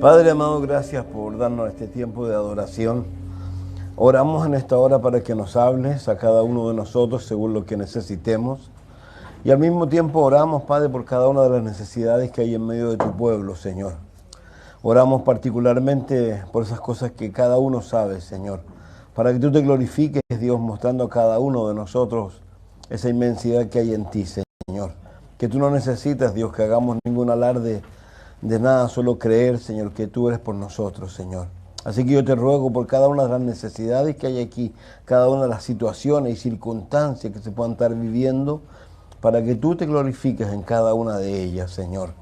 Padre amado, gracias por darnos este tiempo de adoración. Oramos en esta hora para que nos hables a cada uno de nosotros según lo que necesitemos. Y al mismo tiempo oramos, Padre, por cada una de las necesidades que hay en medio de tu pueblo, Señor. Oramos particularmente por esas cosas que cada uno sabe, Señor. Para que tú te glorifiques, Dios, mostrando a cada uno de nosotros esa inmensidad que hay en ti, Señor. Que tú no necesitas, Dios, que hagamos ningún alarde de nada, solo creer, Señor, que tú eres por nosotros, Señor. Así que yo te ruego por cada una de las necesidades que hay aquí, cada una de las situaciones y circunstancias que se puedan estar viviendo, para que tú te glorifiques en cada una de ellas, Señor.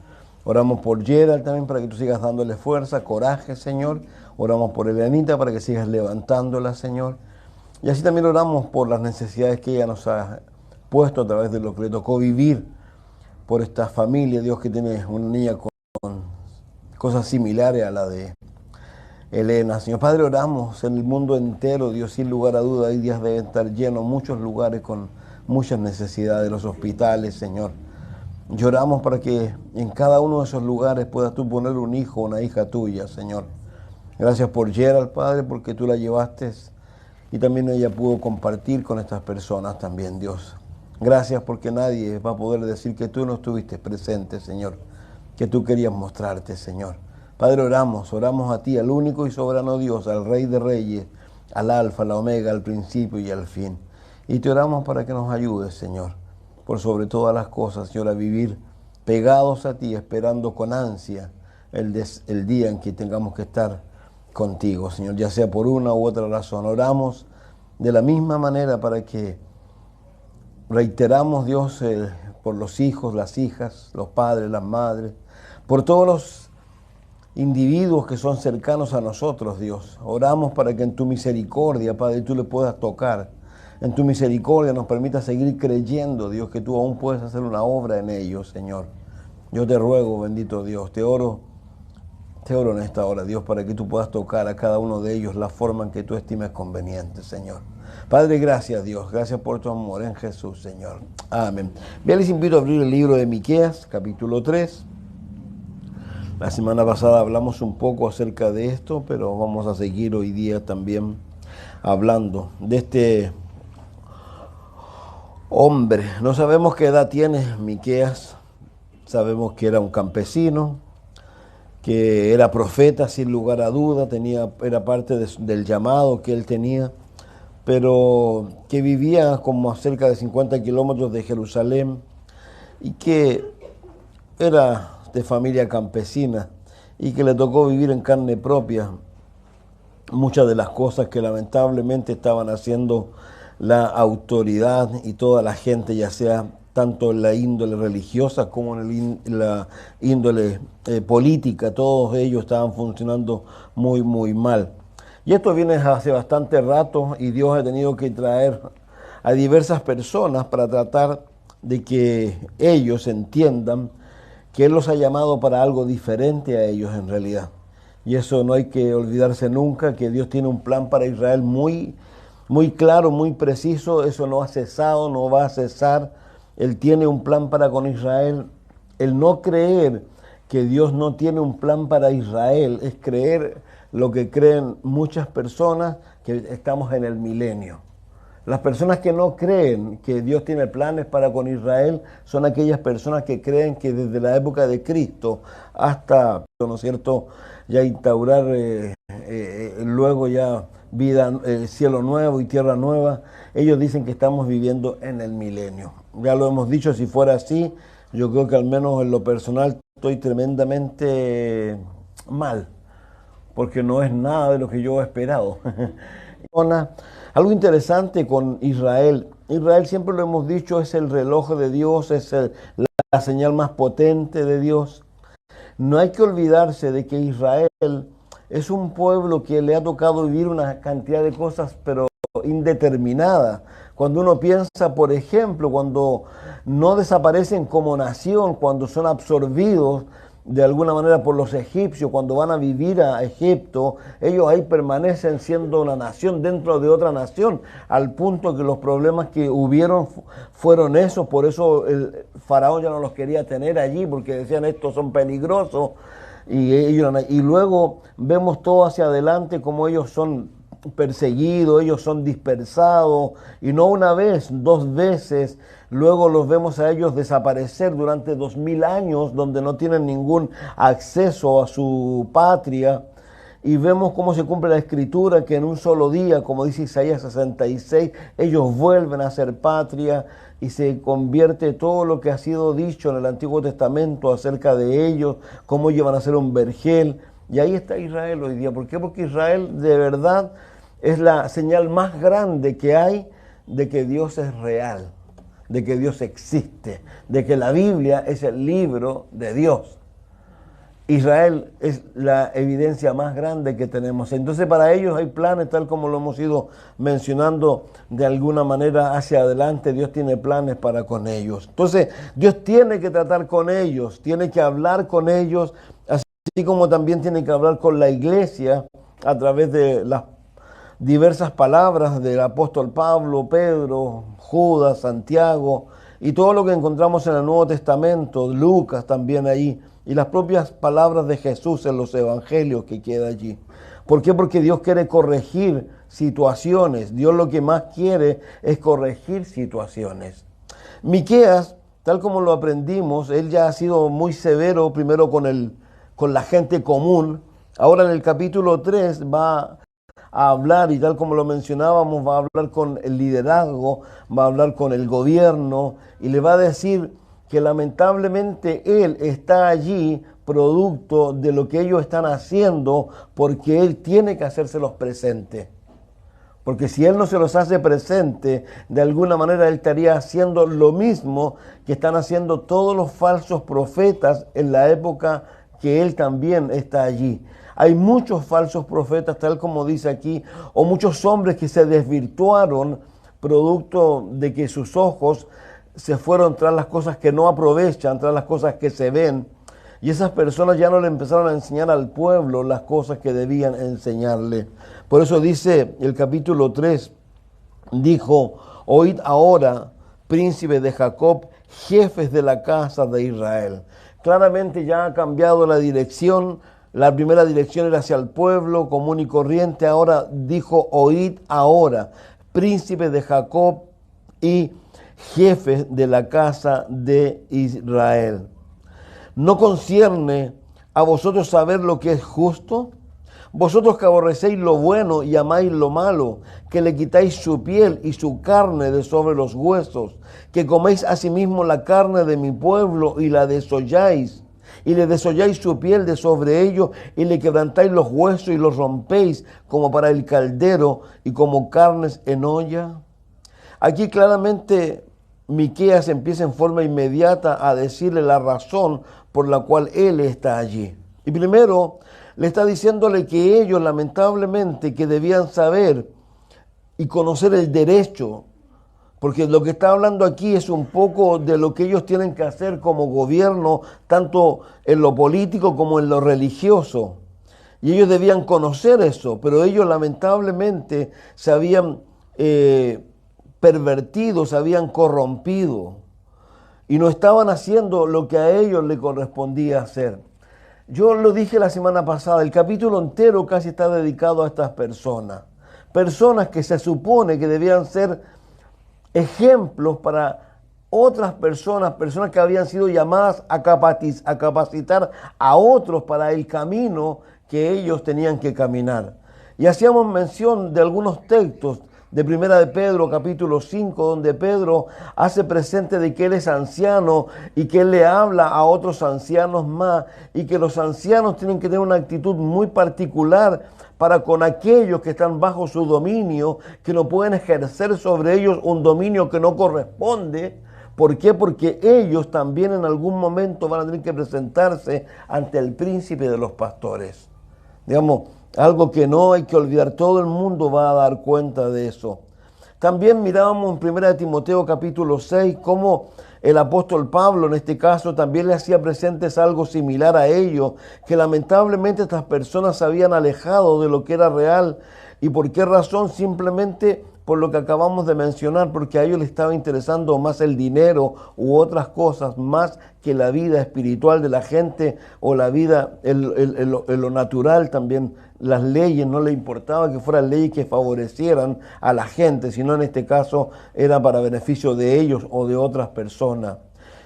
Oramos por Gerald también para que tú sigas dándole fuerza, coraje, Señor. Oramos por Elenita para que sigas levantándola, Señor. Y así también oramos por las necesidades que ella nos ha puesto a través de lo que le tocó vivir, por esta familia, Dios, que tiene una niña con cosas similares a la de Elena. Señor Padre, oramos en el mundo entero, Dios, sin lugar a duda, hay días deben estar llenos, muchos lugares con muchas necesidades, los hospitales, Señor. Lloramos para que en cada uno de esos lugares puedas tú poner un hijo o una hija tuya, Señor. Gracias por Gerald, Padre, porque tú la llevaste y también ella pudo compartir con estas personas también, Dios. Gracias porque nadie va a poder decir que tú no estuviste presente, Señor, que tú querías mostrarte, Señor. Padre, oramos a ti, al único y soberano Dios, al Rey de Reyes, al Alfa, la Omega, al principio y al fin. Y te oramos para que nos ayudes, Señor, por sobre todas las cosas, Señor, a vivir pegados a ti, esperando con ansia el día en que tengamos que estar contigo, Señor, ya sea por una u otra razón. Oramos de la misma manera para que reiteramos, Dios, por los hijos, las hijas, los padres, las madres, por todos los individuos que son cercanos a nosotros, Dios. Oramos para que en tu misericordia, Padre, tú le puedas tocar. En tu misericordia nos permita seguir creyendo, Dios, que tú aún puedes hacer una obra en ellos, Señor. Yo te ruego, bendito Dios, te oro en esta hora, Dios, para que tú puedas tocar a cada uno de ellos la forma en que tú estimes conveniente, Señor. Padre, gracias, Dios. Gracias por tu amor en Jesús, Señor. Amén. Bien, les invito a abrir el libro de Miqueas, capítulo 3. La semana pasada hablamos un poco acerca de esto, pero vamos a seguir hoy día también hablando de este hombre. No sabemos qué edad tiene Miqueas. Sabemos que era un campesino, que era profeta sin lugar a duda, era parte del llamado que él tenía, pero que vivía como a cerca de 50 kilómetros de Jerusalén y que era de familia campesina y que le tocó vivir en carne propia muchas de las cosas que lamentablemente estaban haciendo la autoridad y toda la gente, ya sea tanto en la índole religiosa como en la índole política. Todos ellos estaban funcionando muy, muy mal. Y esto viene hace bastante rato y Dios ha tenido que traer a diversas personas para tratar de que ellos entiendan que Él los ha llamado para algo diferente a ellos en realidad. Y eso no hay que olvidarse nunca, que Dios tiene un plan para Israel muy, muy claro, muy preciso. Eso no ha cesado, no va a cesar. Él tiene un plan para con Israel. El no creer que Dios no tiene un plan para Israel es creer lo que creen muchas personas, que estamos en el milenio. Las personas que no creen que Dios tiene planes para con Israel son aquellas personas que creen que desde la época de Cristo hasta, ¿no es cierto?, ya instaurar luego ya vida, cielo nuevo y tierra nueva. Ellos dicen que estamos viviendo en el milenio. Ya lo hemos dicho, si fuera así, yo creo que al menos en lo personal estoy tremendamente mal, porque no es nada de lo que yo he esperado. Algo interesante con Israel. Israel, siempre lo hemos dicho, es el reloj de Dios, es la señal más potente de Dios. No hay que olvidarse de que Israel es un pueblo que le ha tocado vivir una cantidad de cosas, pero indeterminada. Cuando uno piensa, por ejemplo, cuando no desaparecen como nación, cuando son absorbidos de alguna manera por los egipcios, cuando van a vivir a Egipto, ellos ahí permanecen siendo una nación dentro de otra nación, al punto que los problemas que hubieron fueron esos. Por eso el faraón ya no los quería tener allí, porque decían, estos son peligrosos. y luego vemos todo hacia adelante como ellos son perseguidos, ellos son dispersados, y no una vez, dos veces. Luego los vemos a ellos desaparecer durante 2000 años, donde no tienen ningún acceso a su patria. Y vemos cómo se cumple la escritura, que en un solo día, como dice Isaías 66, ellos vuelven a ser patria y se convierte todo lo que ha sido dicho en el Antiguo Testamento acerca de ellos, cómo ellos van a ser un vergel. Y ahí está Israel hoy día. ¿Por qué? Porque Israel de verdad es la señal más grande que hay de que Dios es real, de que Dios existe, de que la Biblia es el libro de Dios. Israel es la evidencia más grande que tenemos. Entonces para ellos hay planes, tal como lo hemos ido mencionando de alguna manera hacia adelante. Dios tiene planes para con ellos. Entonces Dios tiene que tratar con ellos, tiene que hablar con ellos, así como también tiene que hablar con la iglesia a través de las diversas palabras del apóstol Pablo, Pedro, Judas, Santiago y todo lo que encontramos en el Nuevo Testamento, Lucas también ahí, y las propias palabras de Jesús en los evangelios que queda allí. ¿Por qué? Porque Dios quiere corregir situaciones. Dios lo que más quiere es corregir situaciones. Miqueas, tal como lo aprendimos, él ya ha sido muy severo primero con la gente común. Ahora en el capítulo 3 va a hablar, y tal como lo mencionábamos, va a hablar con el liderazgo, va a hablar con el gobierno y le va a decir que lamentablemente él está allí producto de lo que ellos están haciendo, porque él tiene que hacérselos presente. Porque si él no se los hace presente, de alguna manera él estaría haciendo lo mismo que están haciendo todos los falsos profetas en la época que él también está allí. Hay muchos falsos profetas, tal como dice aquí, o muchos hombres que se desvirtuaron producto de que sus ojos se fueron tras las cosas que no aprovechan, tras las cosas que se ven. Y esas personas ya no le empezaron a enseñar al pueblo las cosas que debían enseñarle. Por eso dice el capítulo 3, dijo, oíd ahora, príncipes de Jacob, jefes de la casa de Israel. Claramente ya ha cambiado la dirección. La primera dirección era hacia el pueblo común y corriente. Ahora dijo, oíd ahora, príncipes de Jacob y jefes de la casa de Israel. ¿No concierne a vosotros saber lo que es justo? Vosotros que aborrecéis lo bueno y amáis lo malo, que le quitáis su piel y su carne de sobre los huesos, que coméis asimismo la carne de mi pueblo y la desolláis, y le desolláis su piel de sobre ellos, y le quebrantáis los huesos y los rompéis como para el caldero y como carnes en olla. Aquí claramente Miqueas empieza en forma inmediata a decirle la razón por la cual él está allí. Y primero le está diciéndole que ellos lamentablemente que debían saber y conocer el derecho, porque lo que está hablando aquí es un poco de lo que ellos tienen que hacer como gobierno, tanto en lo político como en lo religioso. Y ellos debían conocer eso, pero ellos lamentablemente se habían pervertido, se habían corrompido y no estaban haciendo lo que a ellos les correspondía hacer. Yo lo dije la semana pasada, el capítulo entero casi está dedicado a estas personas. Personas que se supone que debían ser ejemplos para otras personas, personas que habían sido llamadas a capacitar a otros para el camino que ellos tenían que caminar. Y hacíamos mención de algunos textos de Primera de Pedro, capítulo 5, donde Pedro hace presente de que él es anciano y que él le habla a otros ancianos más, y que los ancianos tienen que tener una actitud muy particular para con aquellos que están bajo su dominio, que no pueden ejercer sobre ellos un dominio que no corresponde. ¿Por qué? Porque ellos también en algún momento van a tener que presentarse ante el príncipe de los pastores. Digamos, algo que no hay que olvidar, todo el mundo va a dar cuenta de eso. También mirábamos en 1 Timoteo capítulo 6 cómo el apóstol Pablo en este caso también le hacía presentes algo similar a ellos, que lamentablemente estas personas se habían alejado de lo que era real. ¿Y por qué razón? Simplemente por lo que acabamos de mencionar, porque a ellos les estaba interesando más el dinero u otras cosas, más que la vida espiritual de la gente o la vida, lo natural también. Las leyes no les importaba que fueran leyes que favorecieran a la gente, sino en este caso era para beneficio de ellos o de otras personas.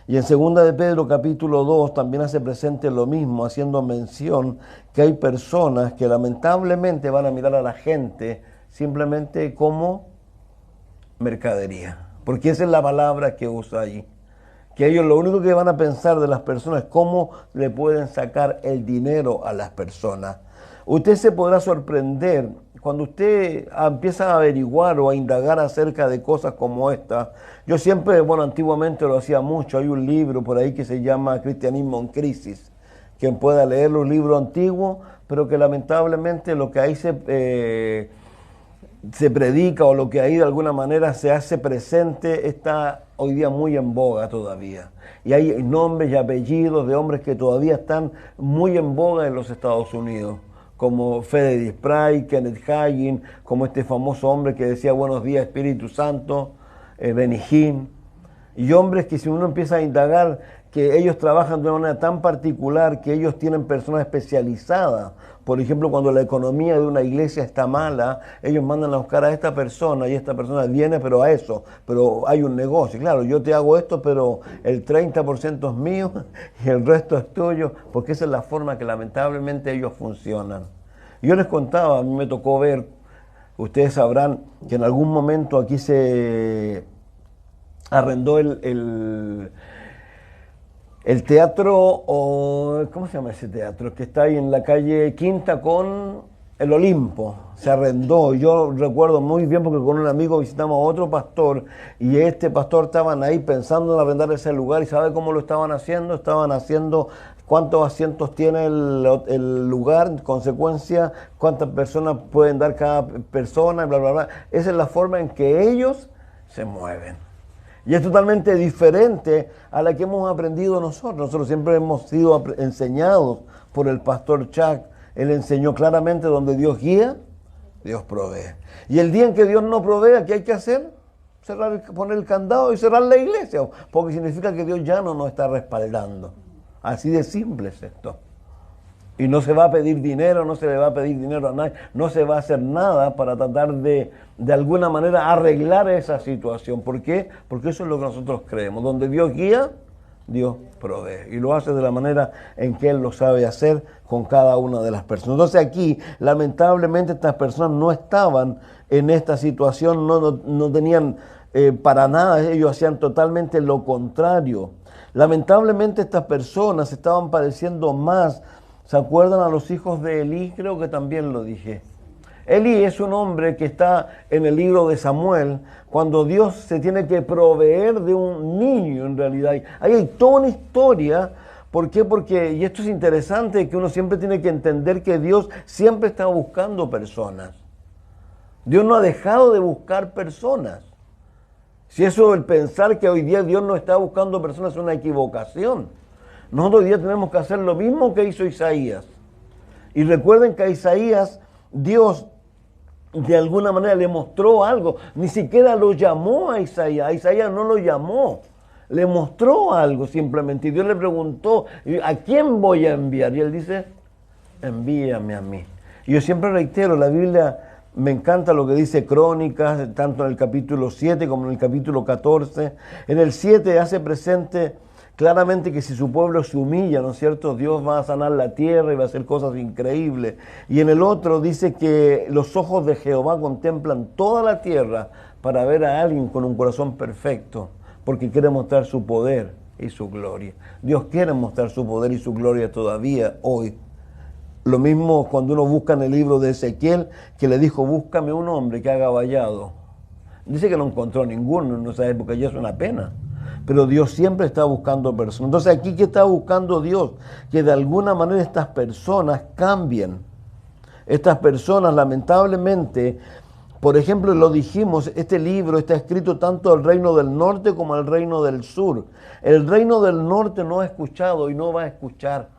Y en 2 de Pedro capítulo 2 también hace presente lo mismo, haciendo mención que hay personas que lamentablemente van a mirar a la gente simplemente como mercadería, porque esa es la palabra que usa allí. Que ellos lo único que van a pensar de las personas es cómo le pueden sacar el dinero a las personas. Usted se podrá sorprender cuando usted empieza a averiguar o a indagar acerca de cosas como esta. Yo siempre, antiguamente lo hacía mucho. Hay un libro por ahí que se llama Cristianismo en Crisis. Quien pueda leerlo, un libro antiguo, pero que lamentablemente lo que ahí se predica o lo que ahí de alguna manera se hace presente está hoy día muy en boga todavía. Y hay nombres y apellidos de hombres que todavía están muy en boga en los Estados Unidos, como Frederick Spry, Kenneth Hagin, como este famoso hombre que decía buenos días Espíritu Santo, Benny Hinn, y hombres que si uno empieza a indagar que ellos trabajan de una manera tan particular, que ellos tienen personas especializadas. Por ejemplo, cuando la economía de una iglesia está mala, ellos mandan a buscar a esta persona y esta persona viene, pero a eso, pero hay un negocio. Claro, yo te hago esto, pero el 30% es mío y el resto es tuyo, porque esa es la forma que lamentablemente ellos funcionan. Yo les contaba, a mí me tocó ver, ustedes sabrán que en algún momento aquí se arrendó el teatro, o ¿cómo se llama ese teatro? Que está ahí en la calle Quinta con el Olimpo. Se arrendó. Yo recuerdo muy bien porque con un amigo visitamos a otro pastor y este pastor estaban ahí pensando en arrendar ese lugar. ¿Y sabe cómo lo estaban haciendo? Estaban haciendo cuántos asientos tiene el lugar, en consecuencia, cuántas personas pueden dar cada persona, bla, bla, bla. Esa es la forma en que ellos se mueven. Y es totalmente diferente a la que hemos aprendido nosotros. Nosotros siempre hemos sido enseñados por el pastor Chuck. Él enseñó claramente donde Dios guía, Dios provee. Y el día en que Dios no provea, ¿qué hay que hacer? Poner el candado y cerrar la iglesia, porque significa que Dios ya no nos está respaldando. Así de simple es esto. Y no se va a pedir dinero, no se le va a pedir dinero a nadie, no se va a hacer nada para tratar de alguna manera arreglar esa situación. ¿Por qué? Porque eso es lo que nosotros creemos. Donde Dios guía, Dios provee. Y lo hace de la manera en que Él lo sabe hacer con cada una de las personas. Entonces aquí, lamentablemente, estas personas no estaban en esta situación, no tenían para nada, ellos hacían totalmente lo contrario. Lamentablemente estas personas estaban padeciendo más. ¿Se acuerdan a los hijos de Elí? Creo que también lo dije. Elí es un hombre que está en el libro de Samuel, cuando Dios se tiene que proveer de un niño en realidad. Ahí hay toda una historia. ¿Por qué? Porque, y esto es interesante, que uno siempre tiene que entender que Dios siempre está buscando personas. Dios no ha dejado de buscar personas. Si eso, el pensar que hoy día Dios no está buscando personas es una equivocación. Nosotros hoy día tenemos que hacer lo mismo que hizo Isaías. Y recuerden que a Isaías Dios de alguna manera le mostró algo. Ni siquiera lo llamó a Isaías no lo llamó. Le mostró algo simplemente. Y Dios le preguntó, ¿a quién voy a enviar? Y él dice, envíame a mí. Y yo siempre reitero, la Biblia me encanta lo que dice Crónicas, tanto en el capítulo 7 como en el capítulo 14. En el 7 hace presente claramente que si su pueblo se humilla, ¿no es cierto?, Dios va a sanar la tierra y va a hacer cosas increíbles. Y en el otro dice que los ojos de Jehová contemplan toda la tierra para ver a alguien con un corazón perfecto, porque quiere mostrar su poder y su gloria. Dios quiere mostrar su poder y su gloria todavía hoy. Lo mismo cuando uno busca en el libro de Ezequiel, que le dijo, búscame un hombre que haga vallado. Dice que no encontró ninguno en esa época, ya es una pena. Pero Dios siempre está buscando personas. Entonces aquí, ¿qué está buscando Dios? Que de alguna manera estas personas cambien. Estas personas, lamentablemente, por ejemplo, lo dijimos, este libro está escrito tanto al reino del norte como al reino del sur. El reino del norte no ha escuchado y no va a escuchar.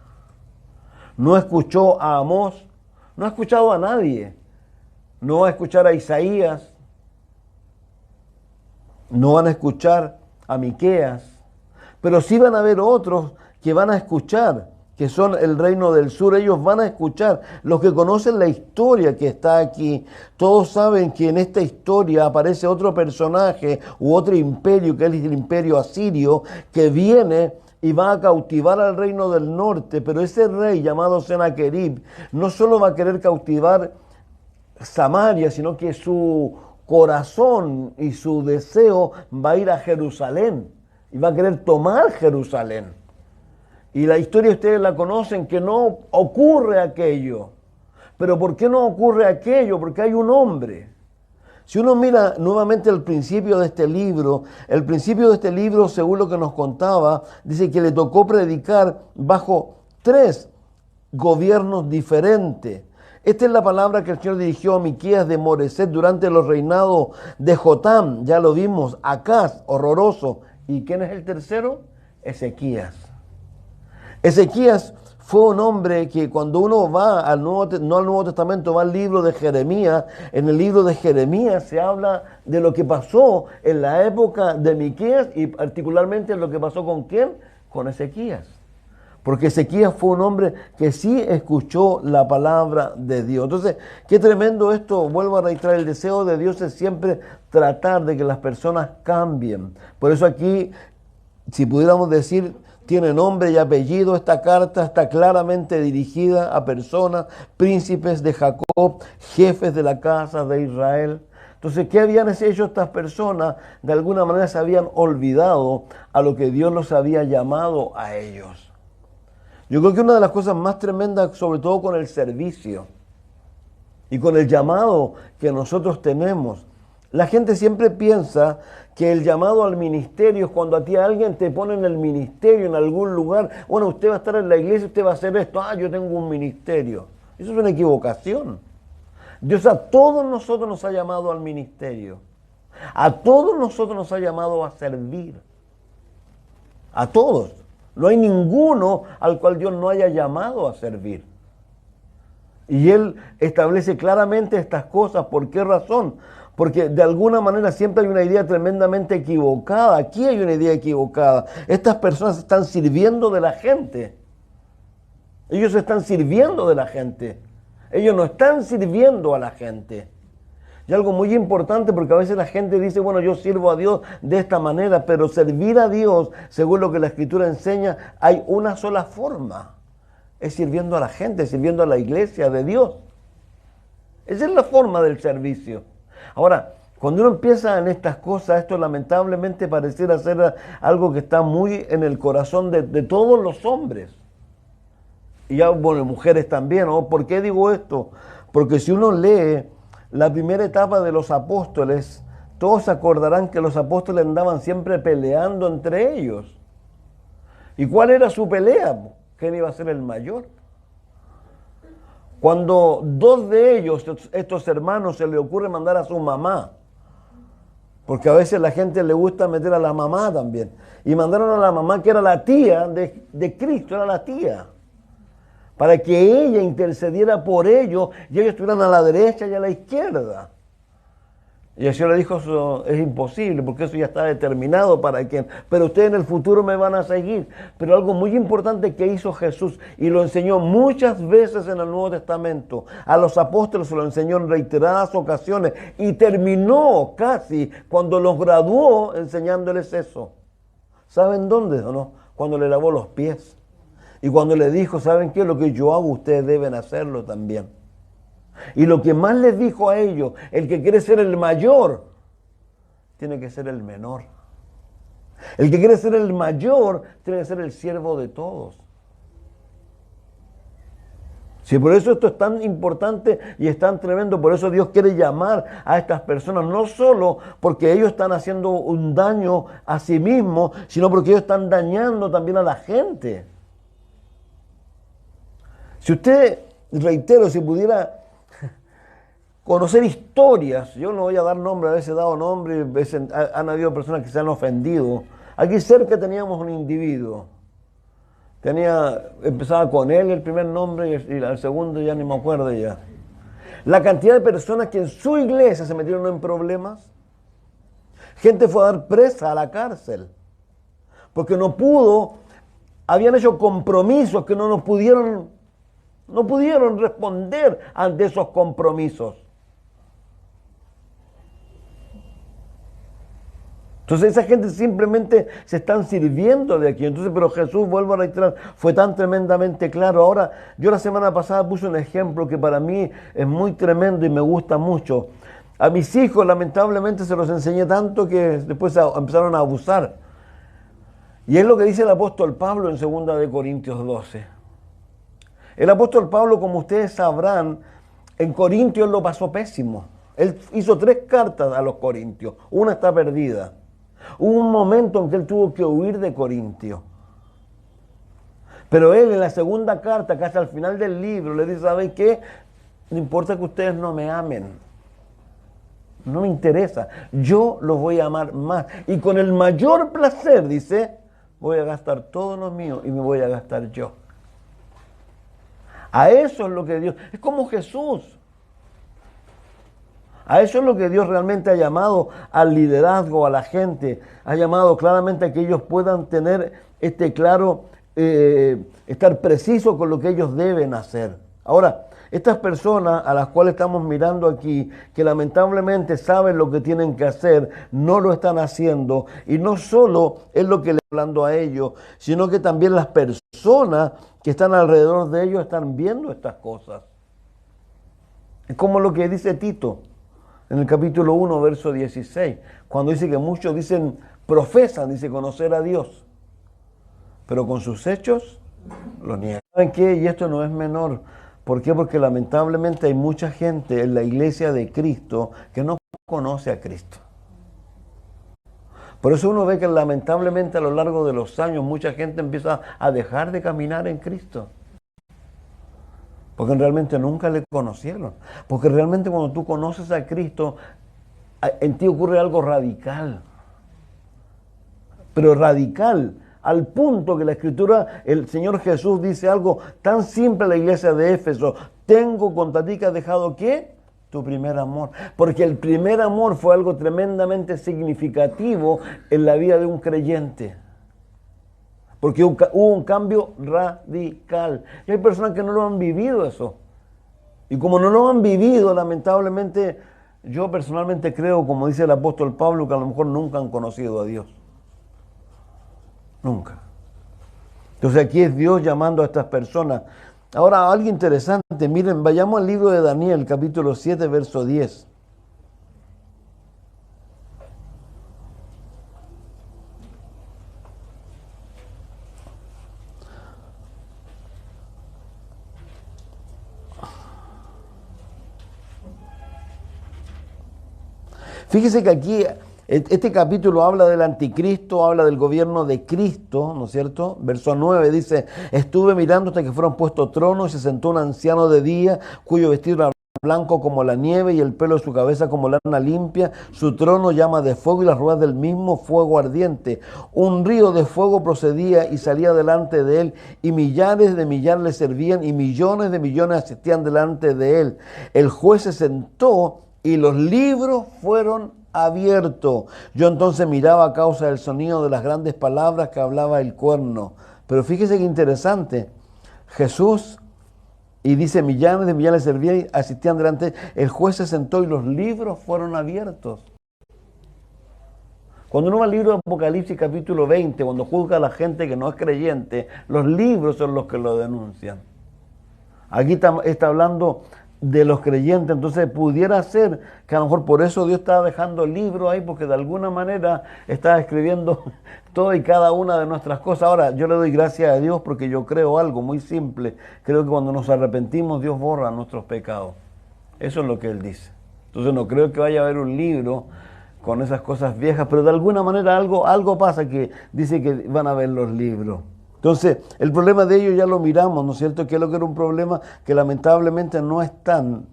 No escuchó a Amós, no ha escuchado a nadie. No va a escuchar a Isaías. no van a escuchar a Miqueas, pero sí van a haber otros que van a escuchar, que son el reino del sur. Ellos van a escuchar. Los que conocen la historia que está aquí, todos saben que en esta historia aparece otro personaje u otro imperio, que es el imperio asirio, que viene y va a cautivar al reino del norte. Pero ese rey llamado Sennacherib no solo va a querer cautivar Samaria, sino que su corazón y su deseo va a ir a Jerusalén y va a querer tomar Jerusalén. Y la historia ustedes la conocen, que no ocurre aquello. Pero ¿por qué no ocurre aquello? Porque hay un hombre. Si uno mira nuevamente el principio de este libro, según lo que nos contaba, dice que le tocó predicar bajo 3 gobiernos diferentes. Esta es la palabra que el Señor dirigió a Miqueas de Moreset durante los reinados de Jotam. Ya lo vimos, Acaz, horroroso. ¿Y quién es el tercero? Ezequías. Ezequías fue un hombre que cuando uno va no al Nuevo Testamento, va al libro de Jeremías. En el libro de Jeremías se habla de lo que pasó en la época de Miqueas y particularmente lo que pasó con ¿quién? Con Ezequías. Porque Ezequías fue un hombre que sí escuchó la palabra de Dios. Entonces, qué tremendo esto. Vuelvo a reiterar, el deseo de Dios es siempre tratar de que las personas cambien. Por eso aquí, si pudiéramos decir, tiene nombre y apellido. Esta carta está claramente dirigida a personas, príncipes de Jacob, jefes de la casa de Israel. Entonces, ¿qué habían hecho estas personas? De alguna manera se habían olvidado a lo que Dios los había llamado a ellos. Yo creo que una de las cosas más tremendas, sobre todo con el servicio y con el llamado que nosotros tenemos, la gente siempre piensa que el llamado al ministerio es cuando a ti alguien te pone en el ministerio, en algún lugar. Bueno, usted va a estar en la iglesia, usted va a hacer esto. Yo tengo un ministerio. Eso es una equivocación. Dios a todos nosotros nos ha llamado al ministerio. A todos nosotros nos ha llamado a servir. A todos. No hay ninguno al cual Dios no haya llamado a servir. Y Él establece claramente estas cosas. ¿Por qué razón? Porque de alguna manera siempre hay una idea tremendamente equivocada. Aquí hay una idea equivocada. Estas personas están sirviendo de la gente. Ellos están sirviendo de la gente. Ellos no están sirviendo a la gente. Y algo muy importante, porque a veces la gente dice, bueno, yo sirvo a Dios de esta manera, pero servir a Dios, según lo que la Escritura enseña, hay una sola forma. Es sirviendo a la gente, sirviendo a la iglesia de Dios. Esa es la forma del servicio. Ahora, cuando uno empieza en estas cosas, esto lamentablemente pareciera ser algo que está muy en el corazón de todos los hombres. Y ya, bueno, mujeres también, ¿no? ¿Por qué digo esto? Porque si uno lee la primera etapa de los apóstoles, todos se acordarán que los apóstoles andaban siempre peleando entre ellos. ¿Y cuál era su pelea? ¿Quién iba a ser el mayor? Cuando 2 de ellos, estos hermanos, se le ocurre mandar a su mamá, porque a veces a la gente le gusta meter a la mamá también, y mandaron a la mamá que era la tía de Cristo, era la tía, para que ella intercediera por ellos y ellos estuvieran a la derecha y a la izquierda. Y el Señor le dijo, eso es imposible, porque eso ya está determinado para quien. Pero ustedes en el futuro me van a seguir. Pero algo muy importante que hizo Jesús, y lo enseñó muchas veces en el Nuevo Testamento, a los apóstoles se lo enseñó en reiteradas ocasiones, y terminó casi cuando los graduó enseñándoles eso. ¿Saben dónde o no? Cuando le lavó los pies. Y cuando le dijo, ¿saben qué? Lo que yo hago, ustedes deben hacerlo también. Y lo que más les dijo a ellos, el que quiere ser el mayor, tiene que ser el menor. El que quiere ser el mayor, tiene que ser el siervo de todos. Sí, por eso esto es tan importante y es tan tremendo. Por eso Dios quiere llamar a estas personas, no solo porque ellos están haciendo un daño a sí mismos, sino porque ellos están dañando también a la gente. Si usted, reitero, si pudiera conocer historias, yo no voy a dar nombre, a veces he dado nombre, a veces han habido personas que se han ofendido. Aquí cerca teníamos un individuo, empezaba con él el primer nombre y el segundo ya ni me acuerdo ya. La cantidad de personas que en su iglesia se metieron en problemas, Gente fue a dar presa a la cárcel porque habían hecho compromisos que no pudieron responder ante esos compromisos. Entonces esa gente simplemente se están sirviendo de aquí. Entonces, pero Jesús, vuelvo a reiterar, fue tan tremendamente claro. Ahora, yo la semana pasada puse un ejemplo que para mí es muy tremendo y me gusta mucho. A mis hijos, lamentablemente, se los enseñé tanto que después empezaron a abusar. Y es lo que dice el apóstol Pablo en 2 de Corintios 12. El apóstol Pablo, como ustedes sabrán, en Corintios lo pasó pésimo. Él hizo 3 cartas a los corintios. Una está perdida. Hubo un momento en que él tuvo que huir de Corintio. Pero él en la segunda carta, casi al final del libro, le dice, ¿saben qué? No importa que ustedes no me amen. No me interesa. Yo los voy a amar más. Y con el mayor placer, dice, voy a gastar todo lo mío y me voy a gastar yo. A eso es lo que Dios... Es como Jesús. A eso es lo que Dios realmente ha llamado al liderazgo, a la gente. Ha llamado claramente a que ellos puedan tener estar precisos con lo que ellos deben hacer. Ahora, estas personas a las cuales estamos mirando aquí, que lamentablemente saben lo que tienen que hacer, no lo están haciendo. Y no solo es lo que le estoy hablando a ellos, sino que también las personas que están alrededor de ellos están viendo estas cosas. Es como lo que dice Tito en el capítulo 1, verso 16, cuando dice que muchos profesan, dice conocer a Dios, pero con sus hechos lo niegan. ¿Saben qué? Y esto no es menor. ¿Por qué? Porque lamentablemente hay mucha gente en la iglesia de Cristo que no conoce a Cristo. Por eso uno ve que lamentablemente a lo largo de los años mucha gente empieza a dejar de caminar en Cristo. Porque realmente nunca le conocieron. Porque realmente cuando tú conoces a Cristo, en ti ocurre algo radical. Pero radical, al punto que la Escritura, el Señor Jesús dice algo tan simple a la iglesia de Éfeso. Tengo contra ti que has dejado, ¿qué? Tu primer amor. Porque el primer amor fue algo tremendamente significativo en la vida de un creyente. Porque hubo un cambio radical. Y hay personas que no lo han vivido eso. Y como no lo han vivido, lamentablemente, yo personalmente creo, como dice el apóstol Pablo, que a lo mejor nunca han conocido a Dios. Nunca. Entonces aquí es Dios llamando a estas personas. Ahora, algo interesante, miren, vayamos al libro de Daniel, capítulo 7, verso 10. Fíjese que aquí, este capítulo habla del anticristo, habla del gobierno de Cristo, ¿no es cierto? Verso 9 dice, estuve mirando hasta que fueron puestos tronos y se sentó un anciano de día, cuyo vestido era blanco como la nieve y el pelo de su cabeza como lana limpia, su trono llama de fuego y las ruedas del mismo fuego ardiente. Un río de fuego procedía y salía delante de él y millares de millares le servían y millones de millones asistían delante de él. El juez se sentó y los libros fueron abiertos. Yo entonces miraba a causa del sonido de las grandes palabras que hablaba el cuerno. Pero fíjese qué interesante. Jesús, y dice, millares de millares servían y asistían delante. El juez se sentó y los libros fueron abiertos. Cuando uno va al libro de Apocalipsis capítulo 20, cuando juzga a la gente que no es creyente, los libros son los que lo denuncian. Aquí está hablando de los creyentes, entonces pudiera ser que a lo mejor por eso Dios estaba dejando el libro ahí, porque de alguna manera está escribiendo todo y cada una de nuestras cosas. Ahora, yo le doy gracias a Dios porque yo creo algo muy simple. Creo que cuando nos arrepentimos, Dios borra nuestros pecados. Eso es lo que Él dice. Entonces no creo que vaya a haber un libro con esas cosas viejas, pero de alguna manera algo pasa que dice que van a ver los libros. Entonces, el problema de ellos ya lo miramos, ¿no es cierto? Que es lo que era un problema que lamentablemente no están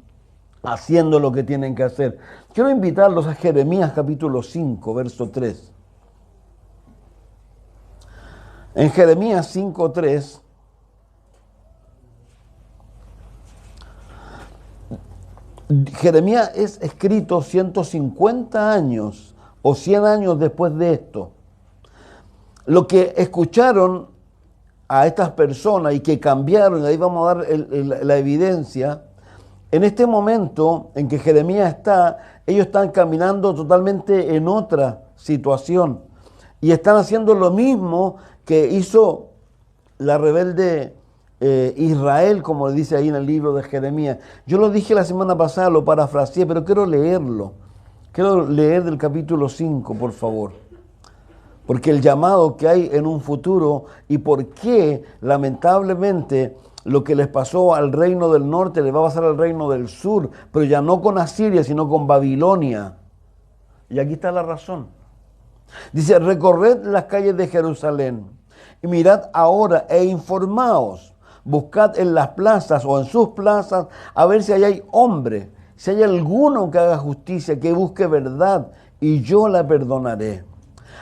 haciendo lo que tienen que hacer. Quiero invitarlos a Jeremías capítulo 5, verso 3. En Jeremías 5, 3, Jeremías es escrito 150 años o 100 años después de esto, lo que escucharon a estas personas y que cambiaron, y ahí vamos a dar la evidencia, en este momento en que Jeremías está, ellos están caminando totalmente en otra situación y están haciendo lo mismo que hizo la rebelde Israel, como le dice ahí en el libro de Jeremías. Yo lo dije la semana pasada, lo parafraseé, pero quiero leerlo. Quiero leer del capítulo 5, por favor. Porque el llamado que hay en un futuro y por qué, lamentablemente, lo que les pasó al reino del norte le va a pasar al reino del sur, pero ya no con Asiria, sino con Babilonia. Y aquí está la razón. Dice, recorred las calles de Jerusalén y mirad ahora e informaos. Buscad en las plazas o en sus plazas a ver si hay hombre, si hay alguno que haga justicia, que busque verdad, y yo la perdonaré.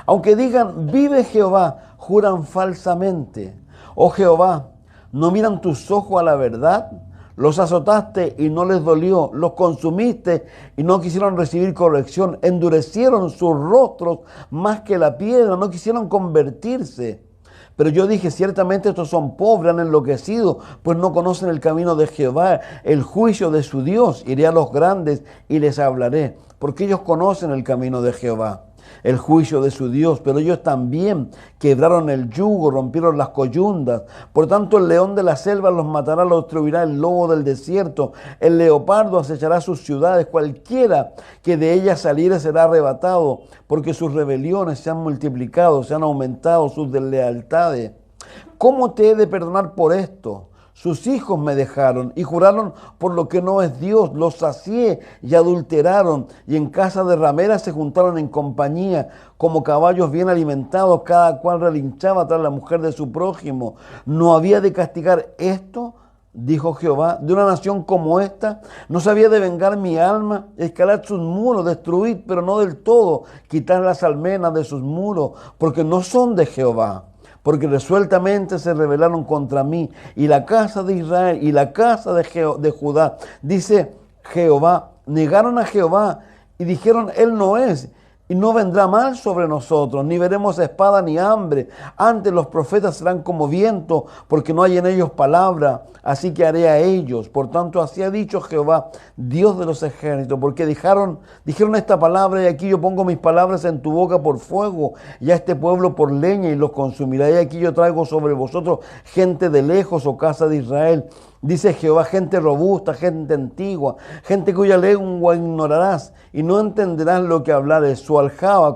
Aunque digan, vive Jehová, juran falsamente. Oh Jehová, ¿no miran tus ojos a la verdad? Los azotaste y no les dolió, los consumiste y no quisieron recibir corrección, endurecieron sus rostros más que la piedra, no quisieron convertirse. Pero yo dije, ciertamente estos son pobres, han enloquecido, pues no conocen el camino de Jehová, el juicio de su Dios. Iré a los grandes y les hablaré, porque ellos conocen el camino de Jehová, el juicio de su Dios, pero ellos también quebraron el yugo, rompieron las coyundas. Por tanto, el león de la selva los matará, los destruirá el lobo del desierto, el leopardo acechará sus ciudades, cualquiera que de ellas saliere será arrebatado, porque sus rebeliones se han multiplicado, se han aumentado sus deslealtades. ¿Cómo te he de perdonar por esto? Sus hijos me dejaron y juraron por lo que no es Dios. Los sacié y adulteraron, y en casa de rameras se juntaron en compañía, como caballos bien alimentados, cada cual relinchaba tras la mujer de su prójimo. ¿No había de castigar esto? Dijo Jehová, de una nación como esta. ¿No sabía de vengar mi alma? Escalar sus muros, destruir, pero no del todo, quitar las almenas de sus muros, porque no son de Jehová. Porque resueltamente se rebelaron contra mí, y la casa de Israel y la casa de Judá, dice Jehová, negaron a Jehová y dijeron, Él no es, y no vendrá mal sobre nosotros, ni veremos espada ni hambre. Antes los profetas serán como viento, porque no hay en ellos palabra, así que haré a ellos. Por tanto, así ha dicho Jehová, Dios de los ejércitos, porque dijeron esta palabra, y aquí yo pongo mis palabras en tu boca por fuego, y a este pueblo por leña, y los consumirá. Y aquí yo traigo sobre vosotros gente de lejos, o casa de Israel. Dice Jehová, gente robusta, gente antigua, gente cuya lengua ignorarás y no entenderás lo que hablares. Su aljaba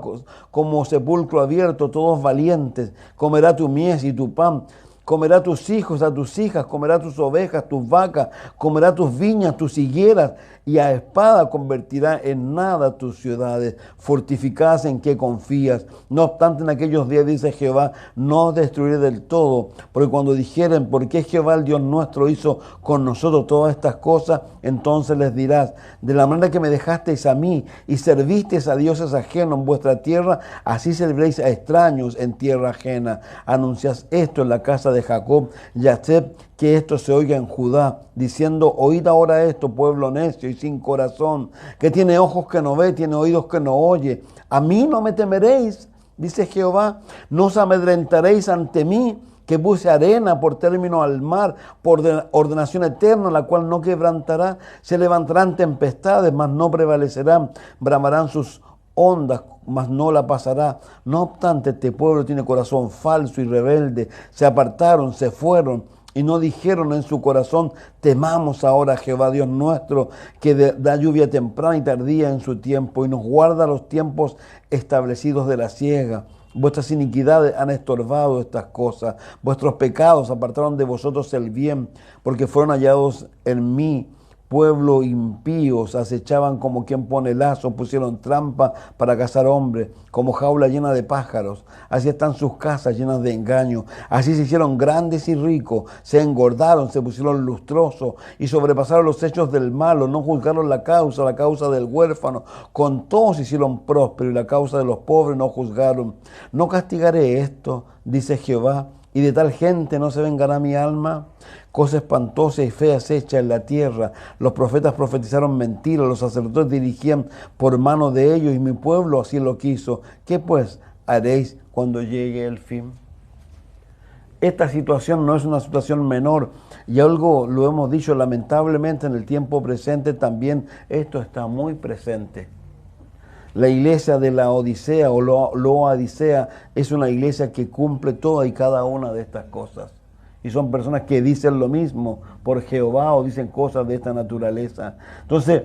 como sepulcro abierto, todos valientes. Comerá tu mies y tu pan. Comerá tus hijos, a tus hijas, comerá tus ovejas, tus vacas, comerá tus viñas, tus higueras, y a espada convertirá en nada tus ciudades, fortificadas en que confías. No obstante, en aquellos días, dice Jehová, no os destruiré del todo, porque cuando dijeren, ¿por qué Jehová el Dios nuestro hizo con nosotros todas estas cosas? Entonces les dirás, de la manera que me dejasteis a mí y servisteis a dioses ajenos en vuestra tierra, así serviréis a extraños en tierra ajena. Anunciad esto en la casa de Jacob, y haced que esto se oiga en Judá, diciendo, oíd ahora esto, pueblo necio y sin corazón, que tiene ojos que no ve, tiene oídos que no oye. A mí no me temeréis, dice Jehová, no os amedrentaréis ante mí, que puse arena por término al mar, por ordenación eterna, la cual no quebrantará. Se levantarán tempestades, mas no prevalecerán, bramarán sus ondas, mas no la pasará. No obstante, este pueblo tiene corazón falso y rebelde, se apartaron, se fueron, y no dijeron en su corazón, temamos ahora a Jehová Dios nuestro, que da lluvia temprana y tardía en su tiempo, y nos guarda los tiempos establecidos de la siega. Vuestras iniquidades han estorbado estas cosas, vuestros pecados apartaron de vosotros el bien, porque fueron hallados en mí. Pueblo impíos acechaban como quien pone lazo, pusieron trampa para cazar hombres, como jaula llena de pájaros. Así están sus casas llenas de engaño. Así se hicieron grandes y ricos, se engordaron, se pusieron lustrosos y sobrepasaron los hechos del malo. No juzgaron la causa del huérfano. Con todos se hicieron prósperos, y la causa de los pobres no juzgaron. No castigaré esto, dice Jehová, y de tal gente no se vengará mi alma. Cosa espantosa y fea se echa en la tierra. Los profetas profetizaron mentiras, los sacerdotes dirigían por mano de ellos y mi pueblo así lo quiso. ¿Qué pues haréis cuando llegue el fin? Esta situación no es una situación menor y algo lo hemos dicho lamentablemente en el tiempo presente también esto está muy presente. La iglesia de la Odisea o Laodicea es una iglesia que cumple toda y cada una de estas cosas. Y son personas que dicen lo mismo por Jehová o dicen cosas de esta naturaleza. Entonces,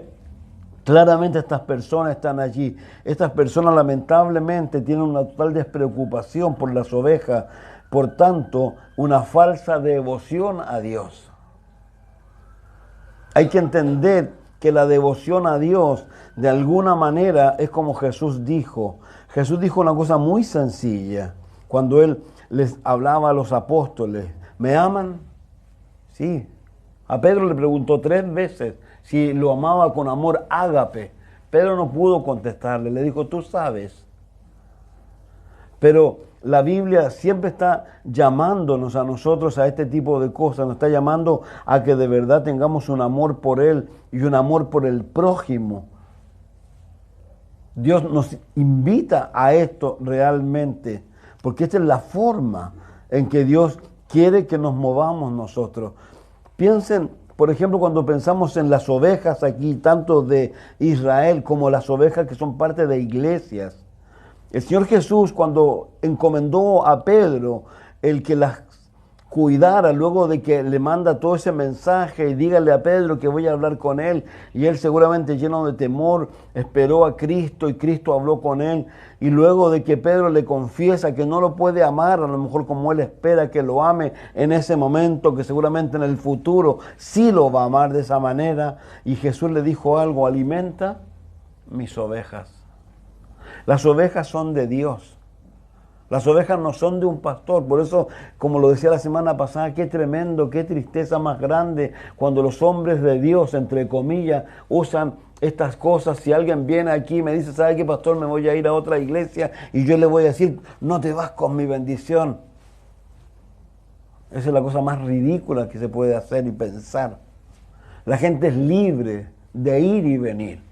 claramente estas personas están allí. Estas personas lamentablemente tienen una total despreocupación por las ovejas. Por tanto, una falsa devoción a Dios. Hay que entender que la devoción a Dios de alguna manera es como Jesús dijo. Jesús dijo una cosa muy sencilla cuando Él les hablaba a los apóstoles. ¿Me aman? Sí. A Pedro le preguntó 3 veces si lo amaba con amor ágape. Pedro no pudo contestarle. Le dijo, tú sabes. Pero la Biblia siempre está llamándonos a nosotros a este tipo de cosas. Nos está llamando a que de verdad tengamos un amor por Él y un amor por el prójimo. Dios nos invita a esto realmente, porque esta es la forma en que Dios quiere que nos movamos nosotros. Piensen, por ejemplo, cuando pensamos en las ovejas aquí, tanto de Israel como las ovejas que son parte de iglesias. El Señor Jesús, cuando encomendó a Pedro el que las cuidara, luego de que le manda todo ese mensaje y dígale a Pedro que voy a hablar con él, y él seguramente lleno de temor esperó a Cristo y Cristo habló con él, y luego de que Pedro le confiesa que no lo puede amar, a lo mejor como él espera que lo ame en ese momento, que seguramente en el futuro sí lo va a amar de esa manera, y Jesús le dijo algo, alimenta mis ovejas. Las ovejas son de Dios. Las ovejas no son de un pastor. Por eso, como lo decía la semana pasada, qué tremendo, qué tristeza más grande cuando los hombres de Dios, entre comillas, usan estas cosas. Si alguien viene aquí y me dice, ¿sabe qué, pastor? Me voy a ir a otra iglesia y yo le voy a decir, no te vas con mi bendición. Esa es la cosa más ridícula que se puede hacer y pensar. La gente es libre de ir y venir.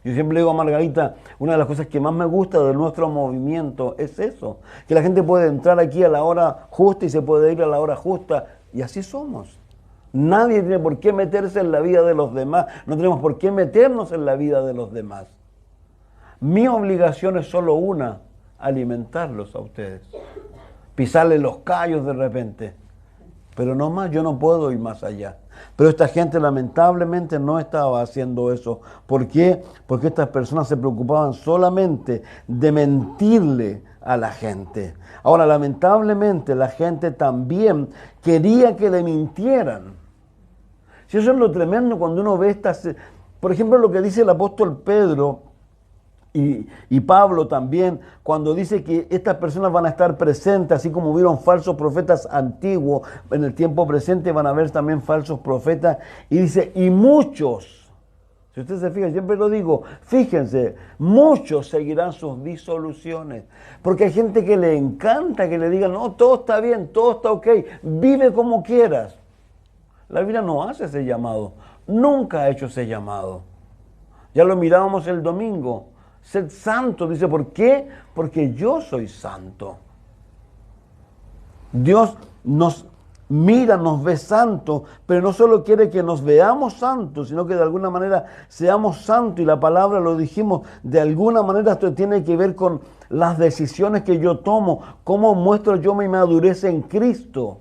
Yo siempre le digo a Margarita, una de las cosas que más me gusta de nuestro movimiento es eso, que la gente puede entrar aquí a la hora justa y se puede ir a la hora justa, y así somos. Nadie tiene por qué meterse en la vida de los demás, no tenemos por qué meternos en la vida de los demás. Mi obligación es solo una, alimentarlos a ustedes, pisarles los callos de repente, pero no más, yo no puedo ir más allá. Pero esta gente lamentablemente no estaba haciendo eso. ¿Por qué? Porque estas personas se preocupaban solamente de mentirle a la gente. Ahora, lamentablemente, la gente también quería que le mintieran. Si eso es lo tremendo cuando uno ve estas... Por ejemplo, lo que dice el apóstol Pedro y Pablo también, cuando dice que estas personas van a estar presentes, así como hubieron falsos profetas antiguos, en el tiempo presente van a haber también falsos profetas, y dice, y muchos, si ustedes se fijan, siempre lo digo, fíjense, muchos seguirán sus disoluciones, porque hay gente que le encanta que le digan, no, todo está bien, todo está ok, vive como quieras. La Biblia no hace ese llamado, nunca ha hecho ese llamado. Ya lo mirábamos el domingo. Sed santo, dice, ¿por qué? Porque yo soy santo. Dios nos mira, nos ve santos, pero no solo quiere que nos veamos santos, sino que de alguna manera seamos santos. Y la palabra, lo dijimos, de alguna manera esto tiene que ver con las decisiones que yo tomo, cómo muestro yo mi madurez en Cristo.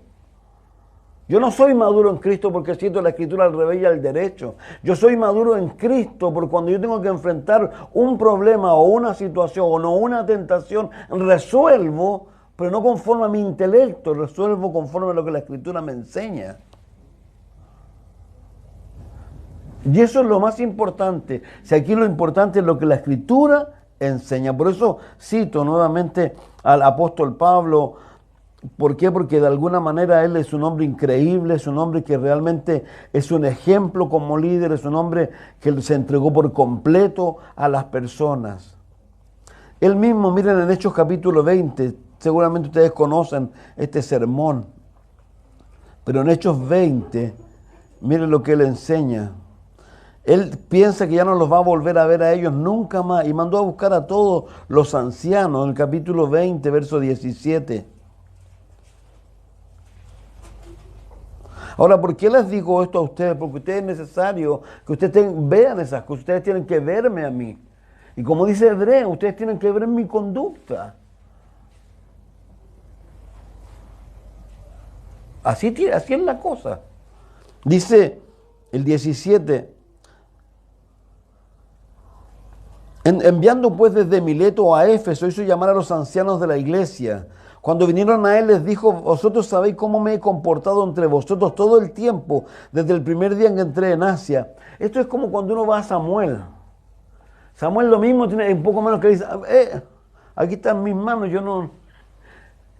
Yo no soy maduro en Cristo porque siento la Escritura al revés y al derecho. Yo soy maduro en Cristo porque cuando yo tengo que enfrentar un problema o una situación o no una tentación, resuelvo, pero no conforme a mi intelecto, resuelvo conforme a lo que la Escritura me enseña. Y eso es lo más importante. Si aquí lo importante es lo que la Escritura enseña. Por eso cito nuevamente al apóstol Pablo. ¿Por qué? Porque de alguna manera él es un hombre increíble, es un hombre que realmente es un ejemplo como líder, es un hombre que se entregó por completo a las personas. Él mismo, miren en Hechos capítulo 20, seguramente ustedes conocen este sermón, pero en Hechos 20, miren lo que él enseña. Él piensa que ya no los va a volver a ver a ellos nunca más y mandó a buscar a todos los ancianos en el capítulo 20, verso 17. Ahora, ¿por qué les digo esto a ustedes? Porque ustedes es necesario que ustedes vean esas cosas, ustedes tienen que verme a mí. Y como dice Hebreo, ustedes tienen que ver mi conducta. Así es la cosa. Dice el 17, enviando pues desde Mileto a Éfeso, hizo llamar a los ancianos de la iglesia. Cuando vinieron a él les dijo, vosotros sabéis cómo me he comportado entre vosotros todo el tiempo, desde el primer día en que entré en Asia. Esto es como cuando uno va a Samuel. Samuel lo mismo, tiene un poco menos que dice, aquí están mis manos, yo no...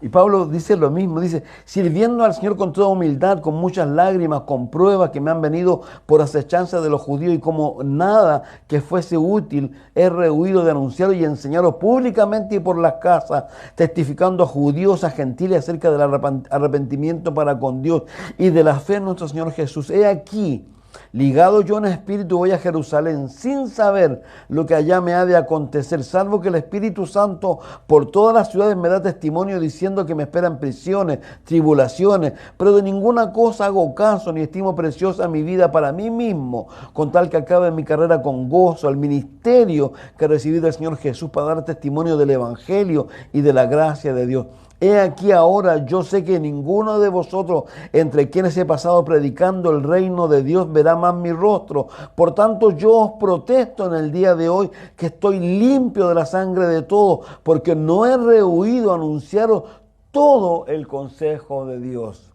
Y Pablo dice lo mismo, dice, sirviendo al Señor con toda humildad, con muchas lágrimas, con pruebas que me han venido por acechanza de los judíos, y como nada que fuese útil, he rehuido de anunciaros y enseñaros públicamente y por las casas, testificando a judíos, a gentiles acerca del arrepentimiento para con Dios y de la fe en nuestro Señor Jesús. He aquí, ligado yo en espíritu voy a Jerusalén sin saber lo que allá me ha de acontecer, salvo que el Espíritu Santo por todas las ciudades me da testimonio diciendo que me esperan prisiones, tribulaciones, pero de ninguna cosa hago caso ni estimo preciosa mi vida para mí mismo, con tal que acabe mi carrera con gozo, al ministerio que recibí del Señor Jesús para dar testimonio del Evangelio y de la gracia de Dios. He aquí ahora, yo sé que ninguno de vosotros, entre quienes he pasado predicando el reino de Dios, verá más mi rostro. Por tanto, yo os protesto en el día de hoy que estoy limpio de la sangre de todos, porque no he rehuido anunciaros todo el consejo de Dios.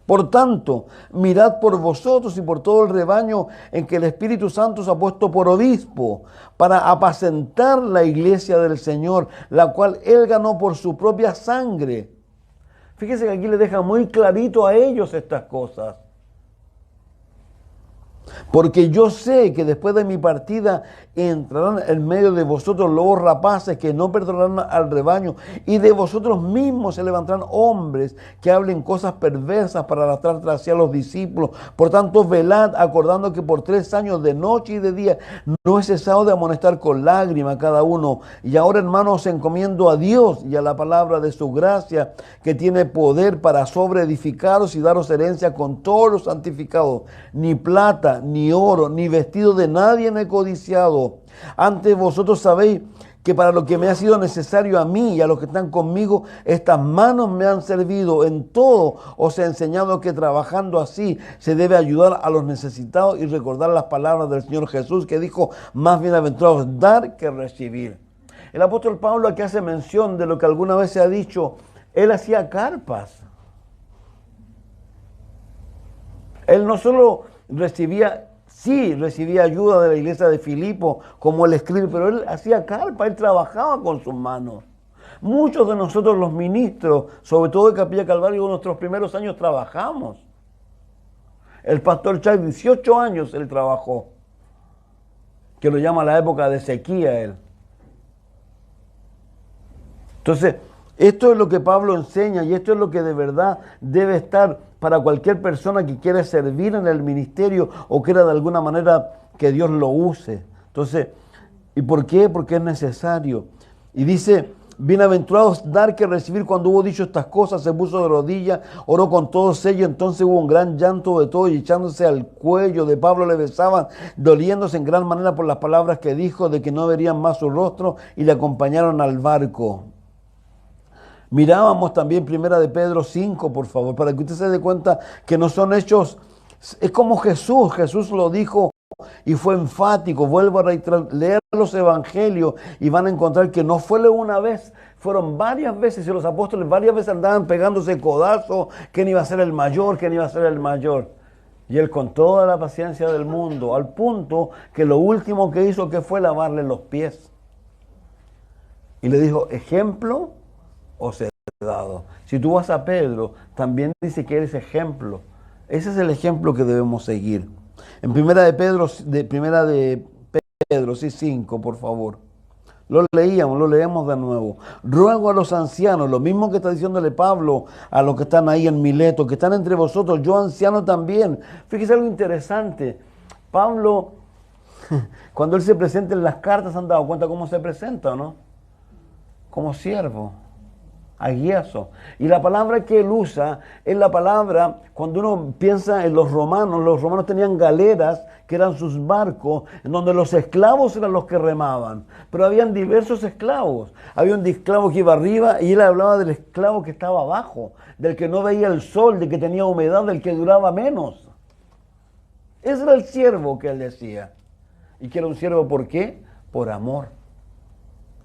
Por tanto, mirad por vosotros y por todo el rebaño en que el Espíritu Santo os ha puesto por obispo, para apacentar la iglesia del Señor, la cual Él ganó por su propia sangre. Fíjense que aquí le deja muy clarito a ellos estas cosas. Porque yo sé que después de mi partida entrarán en medio de vosotros lobos rapaces que no perdonarán al rebaño, y de vosotros mismos se levantarán hombres que hablen cosas perversas para arrastrar tras sí a los discípulos. Por tanto, velad, acordando que por 3 años de noche y de día no he cesado de amonestar con lágrimas a cada uno. Y ahora, hermanos, encomiendo a Dios y a la palabra de su gracia, que tiene poder para sobreedificaros y daros herencia con todos los santificados. Ni plata, ni oro, ni vestido de nadie he codiciado. Antes vosotros sabéis que para lo que me ha sido necesario a mí y a los que están conmigo, estas manos me han servido. En todo os he enseñado que trabajando así se debe ayudar a los necesitados y recordar las palabras del Señor Jesús, que dijo, más bienaventurados dar que recibir. El apóstol Pablo aquí hace mención de lo que alguna vez se ha dicho. Él hacía carpas. Él no solo recibía ayuda de la iglesia de Filipo, como él escribe, pero él hacía carpa, él trabajaba con sus manos. Muchos de nosotros los ministros, sobre todo de Capilla Calvario, en nuestros primeros años trabajamos. El pastor Chay, 18 años él trabajó, que lo llama la época de sequía él. Entonces, esto es lo que Pablo enseña y esto es lo que de verdad debe estar para cualquier persona que quiera servir en el ministerio o quiera de alguna manera que Dios lo use. Entonces, ¿y por qué? Porque es necesario. Y dice, bienaventurados dar que recibir. Cuando hubo dicho estas cosas, se puso de rodillas, oró con todos ellos. Entonces hubo un gran llanto de todos y echándose al cuello de Pablo le besaban, doliéndose en gran manera por las palabras que dijo de que no verían más su rostro, y le acompañaron al barco. Mirábamos también Primera de Pedro 5, por favor, para que usted se dé cuenta que no son hechos, es como Jesús lo dijo y fue enfático. Vuelvo a leer los evangelios y van a encontrar que no fue una vez, fueron varias veces, y los apóstoles varias veces andaban pegándose codazos, quién iba a ser el mayor, quién iba a ser el mayor. Y él con toda la paciencia del mundo, al punto que lo último que hizo que fue lavarle los pies. Y le dijo, ejemplo os he dado. Si tú vas a Pedro, también dice que eres ejemplo. Ese es el ejemplo que debemos seguir. En Primera de Pedro, sí, 5, por favor. Lo leíamos, lo leemos de nuevo. Ruego a los ancianos, lo mismo que está diciéndole Pablo a los que están ahí en Mileto, que están entre vosotros, yo anciano también. Fíjese algo interesante. Pablo, cuando él se presenta en las cartas, ¿se han dado cuenta cómo se presenta, no? Como siervo, aguiazo. Y la palabra que él usa es la palabra, cuando uno piensa en los romanos tenían galeras que eran sus barcos, en donde los esclavos eran los que remaban, pero habían diversos esclavos. Había un esclavo que iba arriba y él hablaba del esclavo que estaba abajo, del que no veía el sol, del que tenía humedad, del que duraba menos. Ese era el siervo que él decía. ¿Y que era un siervo por qué? Por amor.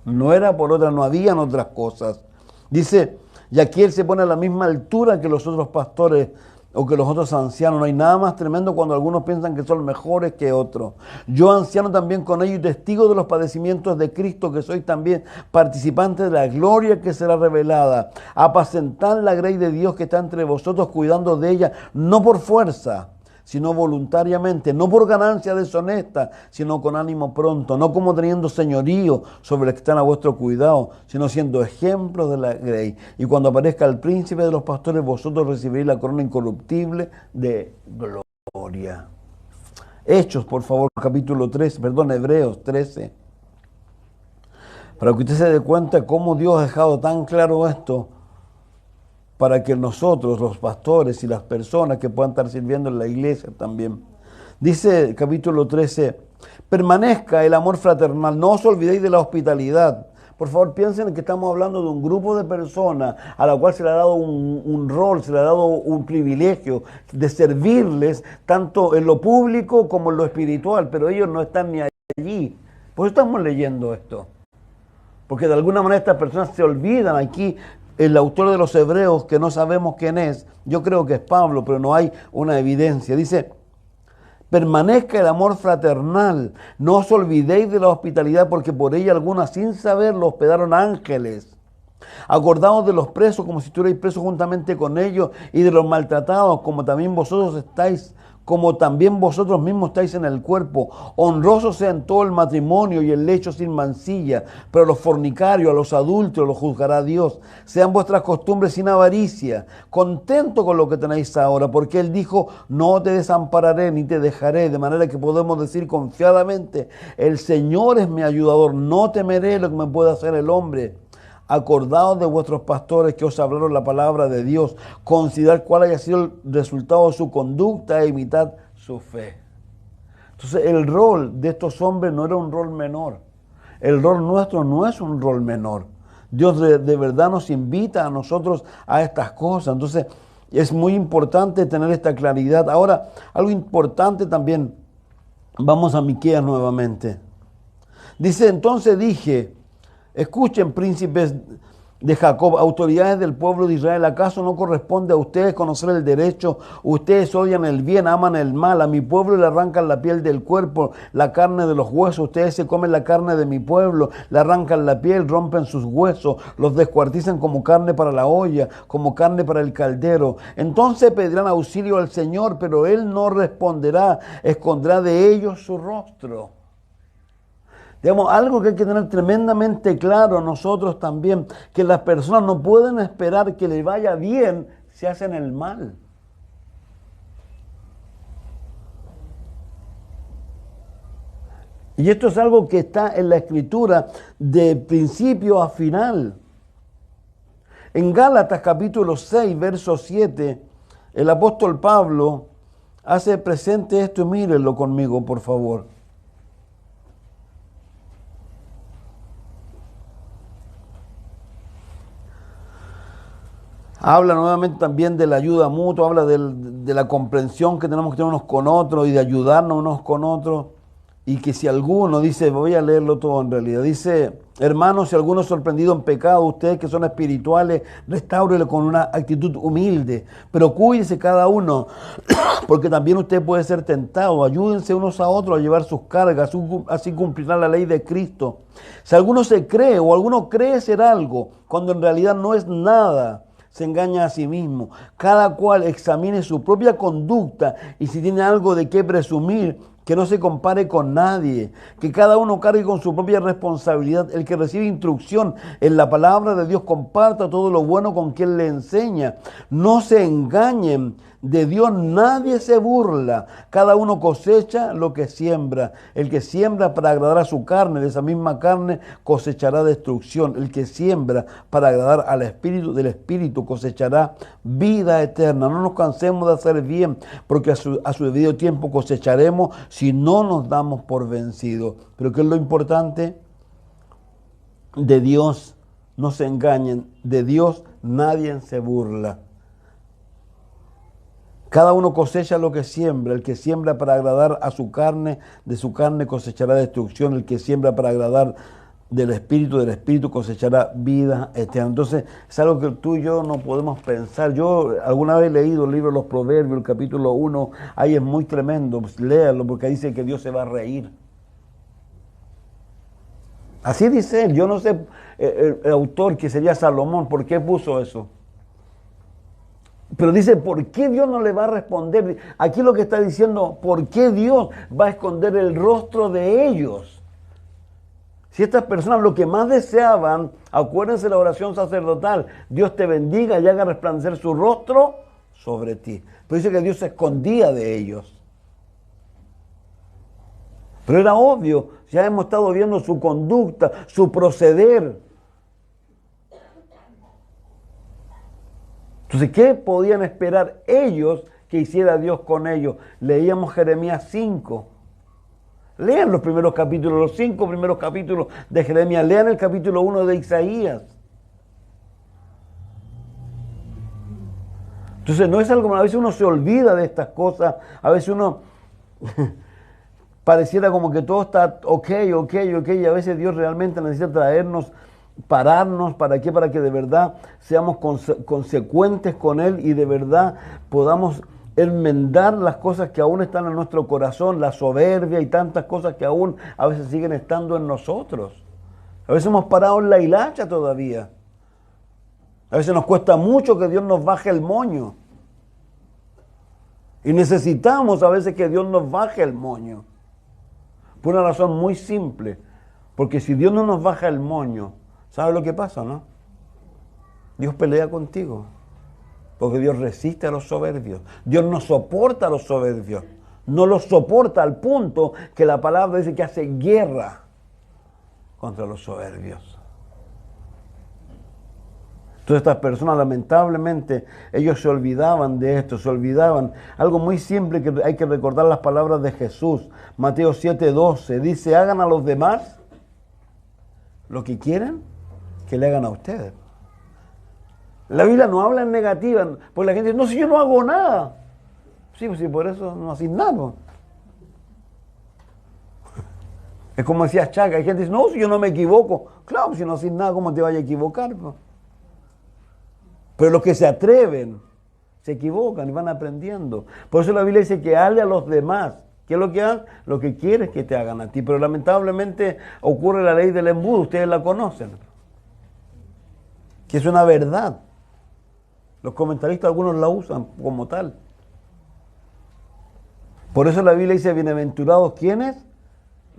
No era por otra, no habían otras cosas. Dice, y aquí él se pone a la misma altura que los otros pastores o que los otros ancianos. No hay nada más tremendo cuando algunos piensan que son mejores que otros. Yo, anciano también con ellos y testigo de los padecimientos de Cristo, que soy también participante de la gloria que será revelada. Apacentad la grey de Dios que está entre vosotros, cuidando de ella, no por fuerza, sino voluntariamente, no por ganancia deshonesta, sino con ánimo pronto, no como teniendo señorío sobre los que están a vuestro cuidado, sino siendo ejemplos de la grey. Y cuando aparezca el príncipe de los pastores, vosotros recibiréis la corona incorruptible de gloria. Hechos, por favor, capítulo 3, Hebreos 13. Para que usted se dé cuenta cómo Dios ha dejado tan claro esto, para que nosotros, los pastores y las personas que puedan estar sirviendo en la iglesia también. Dice capítulo 13, permanezca el amor fraternal, no os olvidéis de la hospitalidad. Por favor, piensen que estamos hablando de un grupo de personas a la cual se le ha dado un rol, se le ha dado un privilegio de servirles tanto en lo público como en lo espiritual, pero ellos no están ni allí. Por eso estamos leyendo esto. Porque de alguna manera estas personas se olvidan aquí. El autor de los Hebreos, que no sabemos quién es, yo creo que es Pablo, pero no hay una evidencia. Dice, permanezca el amor fraternal, no os olvidéis de la hospitalidad, porque por ella algunas sin saberlo hospedaron ángeles. Acordaos de los presos como si estuvierais presos juntamente con ellos, y de los maltratados como también vosotros estáis, como también vosotros mismos estáis en el cuerpo. Honrosos sean todo el matrimonio y el lecho sin mancilla, pero a los fornicarios, a los adúlteros los juzgará Dios. Sean vuestras costumbres sin avaricia, contento con lo que tenéis ahora, porque Él dijo, no te desampararé ni te dejaré, de manera que podemos decir confiadamente, el Señor es mi ayudador, no temeré lo que me pueda hacer el hombre. Acordaos de vuestros pastores que os hablaron la palabra de Dios. Considerad cuál haya sido el resultado de su conducta e imitad su fe. Entonces el rol de estos hombres no era un rol menor. El rol nuestro no es un rol menor. Dios de verdad nos invita a nosotros a estas cosas. Entonces es muy importante tener esta claridad. Ahora, algo importante también. Vamos a Miqueas nuevamente. Dice, entonces dije, escuchen, príncipes de Jacob, autoridades del pueblo de Israel, ¿acaso no corresponde a ustedes conocer el derecho? Ustedes odian el bien, aman el mal. A mi pueblo le arrancan la piel del cuerpo, la carne de los huesos. Ustedes se comen la carne de mi pueblo, le arrancan la piel, rompen sus huesos, los descuartizan como carne para la olla, como carne para el caldero. Entonces pedirán auxilio al Señor, pero Él no responderá, esconderá de ellos su rostro. Digamos, algo que hay que tener tremendamente claro nosotros también, que las personas no pueden esperar que les vaya bien si hacen el mal. Y esto es algo que está en la Escritura de principio a final. En Gálatas capítulo 6, verso 7, el apóstol Pablo hace presente esto y mírenlo conmigo, por favor. Habla nuevamente también de la ayuda mutua, habla de la comprensión que tenemos que tener unos con otros y de ayudarnos unos con otros. Y que si alguno, dice, voy a leerlo todo en realidad, dice, hermanos, si alguno es sorprendido en pecado, ustedes que son espirituales, restáurele con una actitud humilde, pero cuídese cada uno, porque también usted puede ser tentado. Ayúdense unos a otros a llevar sus cargas, así cumplirá la ley de Cristo. Si alguno se cree o alguno cree ser algo, cuando en realidad no es nada, se engaña a sí mismo. Cada cual examine su propia conducta y si tiene algo de qué presumir, que no se compare con nadie, que cada uno cargue con su propia responsabilidad. El que recibe instrucción en la palabra de Dios comparta todo lo bueno con quien le enseña. No se engañen, de Dios nadie se burla. Cada uno cosecha lo que siembra. El que siembra para agradar a su carne, de esa misma carne cosechará destrucción. El que siembra para agradar al Espíritu, del Espíritu cosechará vida eterna. No nos cansemos de hacer bien, porque a su debido tiempo cosecharemos si no nos damos por vencidos. Pero ¿qué es lo importante? De Dios no se engañen, de Dios nadie se burla. Cada uno cosecha lo que siembra. El que siembra para agradar a su carne, de su carne cosechará destrucción. El que siembra para agradar del Espíritu cosechará vida eterna. Entonces, es algo que tú y yo no podemos pensar. Yo alguna vez he leído el libro de los Proverbios, el capítulo 1, ahí es muy tremendo, pues léalo, porque dice que Dios se va a reír. Así dice él. Yo no sé el autor, que sería Salomón, ¿por qué puso eso? Pero dice, ¿por qué Dios no le va a responder? Aquí lo que está diciendo, ¿por qué Dios va a esconder el rostro de ellos? Si estas personas lo que más deseaban, acuérdense la oración sacerdotal, Dios te bendiga y haga resplandecer su rostro sobre ti. Pero dice que Dios se escondía de ellos. Pero era obvio, ya hemos estado viendo su conducta, su proceder. Entonces, ¿qué podían esperar ellos que hiciera Dios con ellos? Leíamos Jeremías 5. Lean los primeros capítulos, los 5 primeros capítulos de Jeremías. Lean el capítulo 1 de Isaías. Entonces, no es algo, a veces uno se olvida de estas cosas, a veces uno pareciera como que todo está ok, y a veces Dios realmente necesita traernos, pararnos. ¿Para qué? Para que de verdad seamos consecuentes con Él y de verdad podamos enmendar las cosas que aún están en nuestro corazón, la soberbia y tantas cosas que aún a veces siguen estando en nosotros. A veces hemos parado en la hilacha todavía. A veces nos cuesta mucho que Dios nos baje el moño. Y necesitamos a veces que Dios nos baje el moño. Por una razón muy simple. Porque si Dios no nos baja el moño, ¿sabes lo que pasa, no? Dios pelea contigo. Porque Dios resiste a los soberbios. Dios no soporta a los soberbios. No los soporta al punto que la palabra dice que hace guerra contra los soberbios. Entonces estas personas, lamentablemente, ellos se olvidaban de esto, se olvidaban. Algo muy simple que hay que recordar, las palabras de Jesús. Mateo 7:12 dice, hagan a los demás lo que quieren que le hagan a ustedes. La Biblia no habla en negativa, porque la gente dice, no, si yo no hago nada. Sí, pues sí, por eso no haces nada. Es como decía Chaca, hay gente que dice, no, si yo no me equivoco. Claro, si no haces nada, ¿cómo te vayas a equivocar? Pero los que se atreven, se equivocan y van aprendiendo. Por eso la Biblia dice que hazle a los demás. ¿Qué es lo que hagan? Lo que quieres que te hagan a ti. Pero lamentablemente ocurre la ley del embudo, ustedes la conocen. Que es una verdad. Los comentaristas, algunos la usan como tal. Por eso la Biblia dice, bienaventurados, ¿quiénes?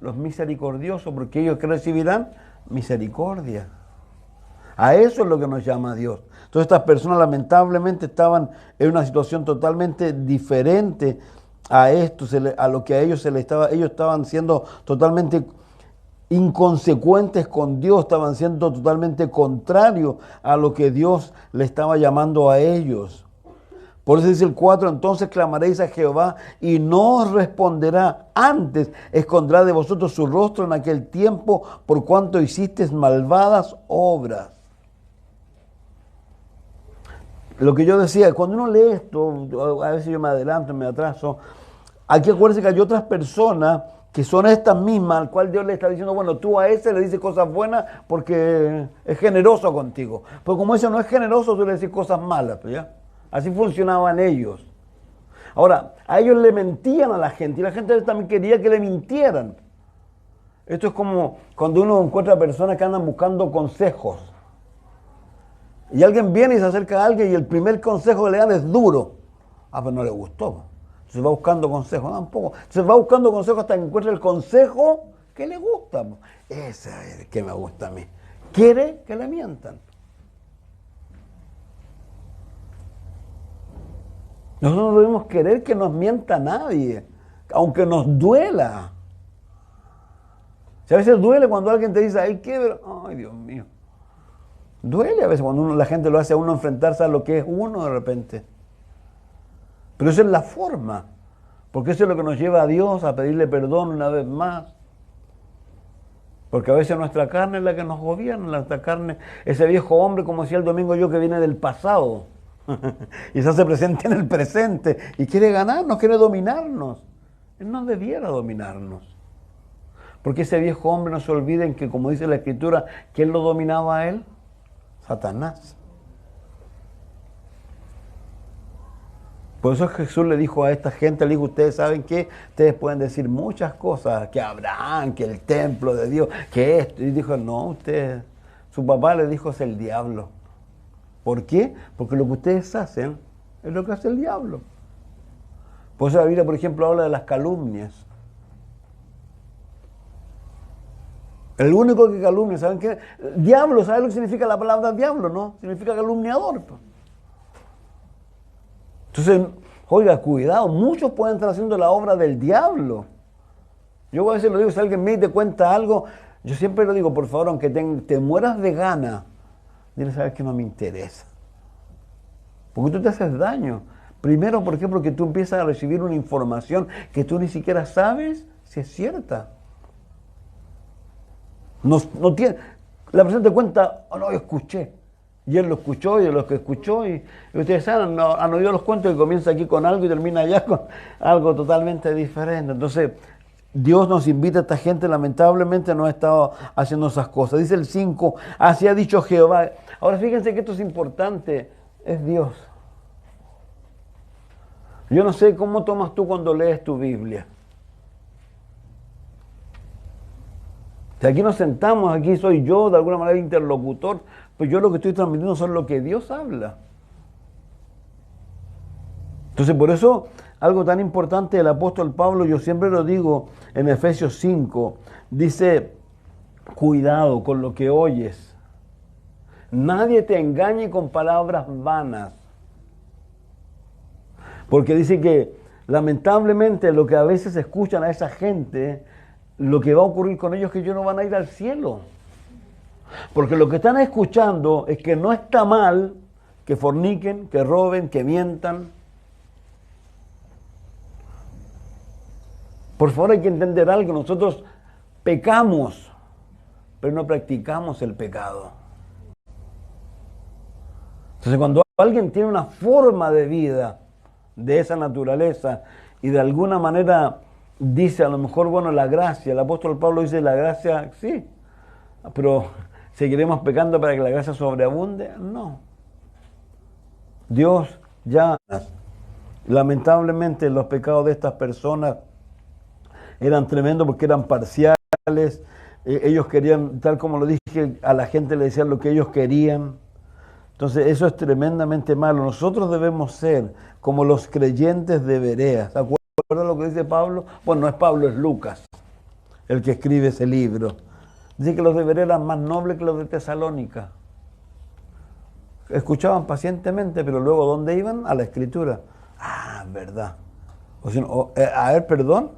Los misericordiosos, porque ellos que recibirán misericordia. A eso es lo que nos llama Dios. Entonces estas personas lamentablemente estaban en una situación totalmente diferente a esto, a lo que a ellos ellos estaban siendo totalmente inconsecuentes con Dios, estaban siendo totalmente contrarios a lo que Dios le estaba llamando a ellos. Por eso dice el 4, entonces clamaréis a Jehová y no os responderá, antes esconderá de vosotros su rostro en aquel tiempo por cuanto hicisteis malvadas obras. Lo que yo decía, cuando uno lee esto, a veces yo me adelanto, me atraso, aquí acuérdense que hay otras personas que son estas mismas, al cual Dios le está diciendo, bueno, tú a ese le dices cosas buenas porque es generoso contigo. Pero como ese no es generoso, tú le dices cosas malas, ¿ya? Así funcionaban ellos. Ahora, a ellos le mentían a la gente y la gente también quería que le mintieran. Esto es como cuando uno encuentra personas que andan buscando consejos. Y alguien viene y se acerca a alguien y el primer consejo que le dan es duro. Ah, pues no le gustó. Entonces va buscando consejos, tampoco. Entonces va buscando consejos hasta que encuentra el consejo que le gusta. Ese es el que me gusta a mí. Quiere que le mientan. Nosotros no debemos querer que nos mienta nadie, aunque nos duela. Si a veces duele cuando alguien te dice, ay, qué, ay, Dios mío. Duele a veces cuando la gente lo hace a uno enfrentarse a lo que es uno de repente. Pero esa es la forma, porque eso es lo que nos lleva a Dios a pedirle perdón una vez más. Porque a veces nuestra carne es la que nos gobierna, nuestra carne, ese viejo hombre, como decía el domingo yo, que viene del pasado y se hace presente en el presente y quiere ganarnos, quiere dominarnos. Él no debiera dominarnos. Porque ese viejo hombre, no se olviden que, como dice la Escritura, ¿quién lo dominaba a él? Satanás. Por eso Jesús le dijo a esta gente, le dijo, ustedes saben que ustedes pueden decir muchas cosas, que Abraham, que el templo de Dios, que esto. Y dijo, no, ustedes, su papá le dijo, es el diablo. ¿Por qué? Porque lo que ustedes hacen es lo que hace el diablo. Por eso la Biblia, por ejemplo, habla de las calumnias. El único que calumnia, ¿saben qué? Diablo, ¿saben lo que significa la palabra diablo? ¿No? Significa calumniador. Entonces, oiga, cuidado, muchos pueden estar haciendo la obra del diablo. Yo a veces lo digo, si alguien me te cuenta algo, yo siempre lo digo, por favor, aunque te mueras de gana, dile, sabes que no me interesa. Porque tú te haces daño. Primero, ¿por qué? Porque tú empiezas a recibir una información que tú ni siquiera sabes si es cierta. No tiene, la persona te cuenta, oh, no, yo escuché. Y él lo escuchó, y de los que escuchó, y ustedes saben, han oído los cuentos que comienza aquí con algo y termina allá con algo totalmente diferente. Entonces, Dios nos invita a esta gente, lamentablemente no ha estado haciendo esas cosas. Dice el 5, así ha dicho Jehová. Ahora fíjense que esto es importante, es Dios. Yo no sé cómo tomas tú cuando lees tu Biblia. Si aquí nos sentamos, aquí soy yo, de alguna manera interlocutor, pues yo lo que estoy transmitiendo son lo que Dios habla. Entonces, por eso, algo tan importante del apóstol Pablo, yo siempre lo digo en Efesios 5, dice, cuidado con lo que oyes. Nadie te engañe con palabras vanas. Porque dice que, lamentablemente, lo que a veces escuchan a esa gente, lo que va a ocurrir con ellos es que ellos no van a ir al cielo. Porque lo que están escuchando es que no está mal que forniquen, que roben, que mientan. Por favor, hay que entender algo. Nosotros pecamos, pero no practicamos el pecado. Entonces, cuando alguien tiene una forma de vida de esa naturaleza y de alguna manera dice a lo mejor, bueno, la gracia, el apóstol Pablo dice la gracia, sí, pero ¿seguiremos pecando para que la gracia sobreabunde? No. Dios ya, lamentablemente los pecados de estas personas eran tremendos porque eran parciales, ellos querían, tal como lo dije, a la gente le decían lo que ellos querían. Entonces eso es tremendamente malo. Nosotros debemos ser como los creyentes de Berea. ¿Se acuerdan lo que dice Pablo? Bueno, no es Pablo, es Lucas, el que escribe ese libro. Dice que los de Berea eran más nobles que los de Tesalónica. Escuchaban pacientemente, pero luego ¿dónde iban? A la Escritura. Ah, verdad. O sea, a ver, perdón.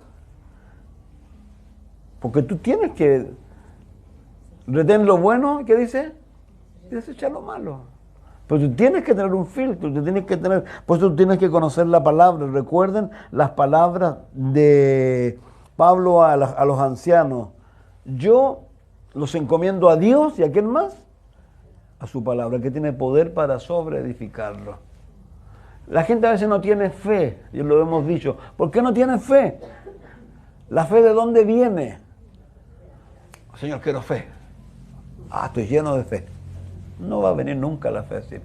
Porque tú tienes que retener lo bueno, ¿qué dice? Y desechar lo malo. Pero tú tienes que tener un filtro, tú tienes que tener, por eso tú tienes que conocer la palabra. Recuerden las palabras de Pablo a los ancianos. Yo los encomiendo a Dios y a quién más, a su palabra, que tiene poder para sobreedificarlo. La gente a veces no tiene fe, y lo hemos dicho. ¿Por qué no tiene fe? ¿La fe de dónde viene? Señor, quiero fe. Ah, estoy lleno de fe. No va a venir nunca la fe así.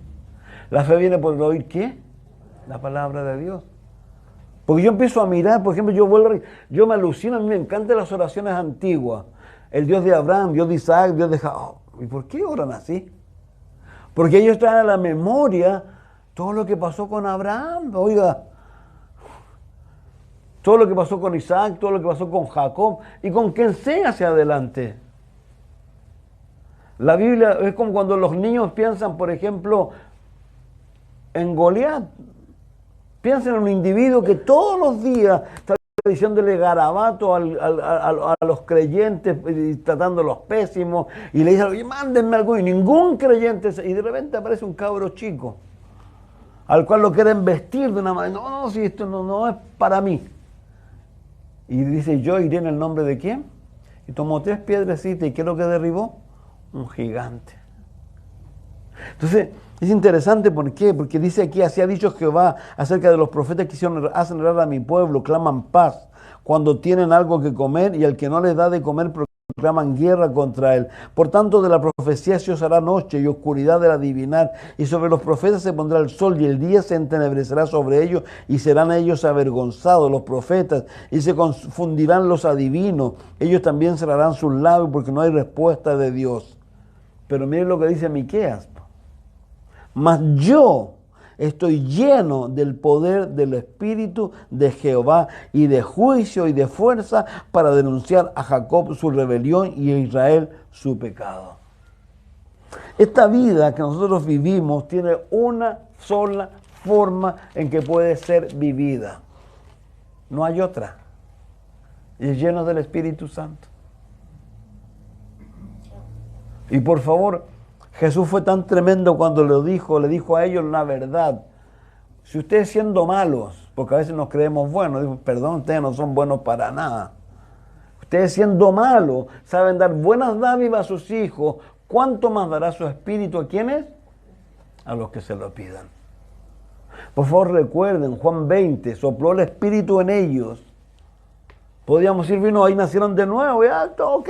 La fe viene por oír ¿qué? La palabra de Dios. Porque yo empiezo a mirar, por ejemplo, yo me alucino, a mí me encantan las oraciones antiguas. El Dios de Abraham, Dios de Isaac, Dios de Jacob. ¿Y por qué oran así? Porque ellos traen a la memoria todo lo que pasó con Abraham. Oiga, Todo lo que pasó con Isaac, todo lo que pasó con Jacob y con quien sea hacia adelante. La Biblia es como cuando los niños piensan, por ejemplo, en Goliat. Piensan en un individuo que todos los días está diciéndole garabato a los creyentes y tratándolos pésimos y le dicen, oye, mándenme algo, y ningún creyente, y de repente aparece un cabro chico al cual lo quieren vestir de una manera, no, si esto no es para mí. Y dice, yo iré en el nombre de ¿quién? Y tomó 3 piedrecitas y ¿qué es lo que derribó? Un gigante. Entonces, es interesante, ¿por qué? Porque dice aquí, así ha dicho Jehová acerca de los profetas que hacen errar a mi pueblo, claman paz cuando tienen algo que comer, y al que no les da de comer proclaman guerra contra él. Por tanto, de la profecía se os hará noche y oscuridad del adivinar, y sobre los profetas se pondrá el sol, y el día se entenebrecerá sobre ellos, y serán ellos avergonzados, los profetas, y se confundirán los adivinos. Ellos también cerrarán sus labios, porque no hay respuesta de Dios. Pero miren lo que dice Miqueas. Mas yo estoy lleno del poder del Espíritu de Jehová y de juicio y de fuerza para denunciar a Jacob su rebelión y a Israel su pecado. Esta vida que nosotros vivimos tiene una sola forma en que puede ser vivida. No hay otra. Y es lleno del Espíritu Santo. Y por favor, Jesús fue tan tremendo cuando le dijo a ellos la verdad. Si ustedes siendo malos, porque a veces nos creemos buenos, digo, perdón, ustedes no son buenos para nada. Ustedes siendo malos, saben dar buenas dádivas a sus hijos, ¿cuánto más dará su Espíritu a quiénes? A los que se lo pidan. Por favor recuerden, Juan 20, sopló el Espíritu en ellos. Podíamos decir, vino, ahí nacieron de nuevo, ya, todo ok.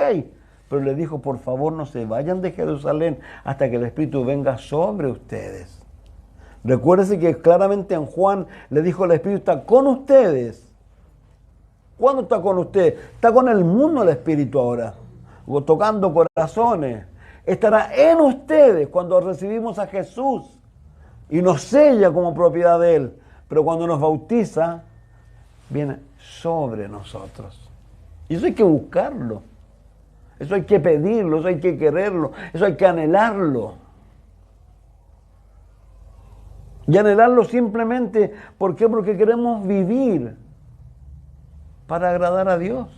Pero le dijo, por favor, no se vayan de Jerusalén hasta que el Espíritu venga sobre ustedes. Recuérdense que claramente en Juan le dijo, el Espíritu está con ustedes. ¿Cuándo está con ustedes? Está con el mundo el Espíritu ahora, tocando corazones. Estará en ustedes cuando recibimos a Jesús y nos sella como propiedad de Él. Pero cuando nos bautiza, viene sobre nosotros. Y eso hay que buscarlo. Eso hay que pedirlo, eso hay que quererlo, eso hay que anhelarlo. Y anhelarlo simplemente, ¿por qué? Porque queremos vivir para agradar a Dios.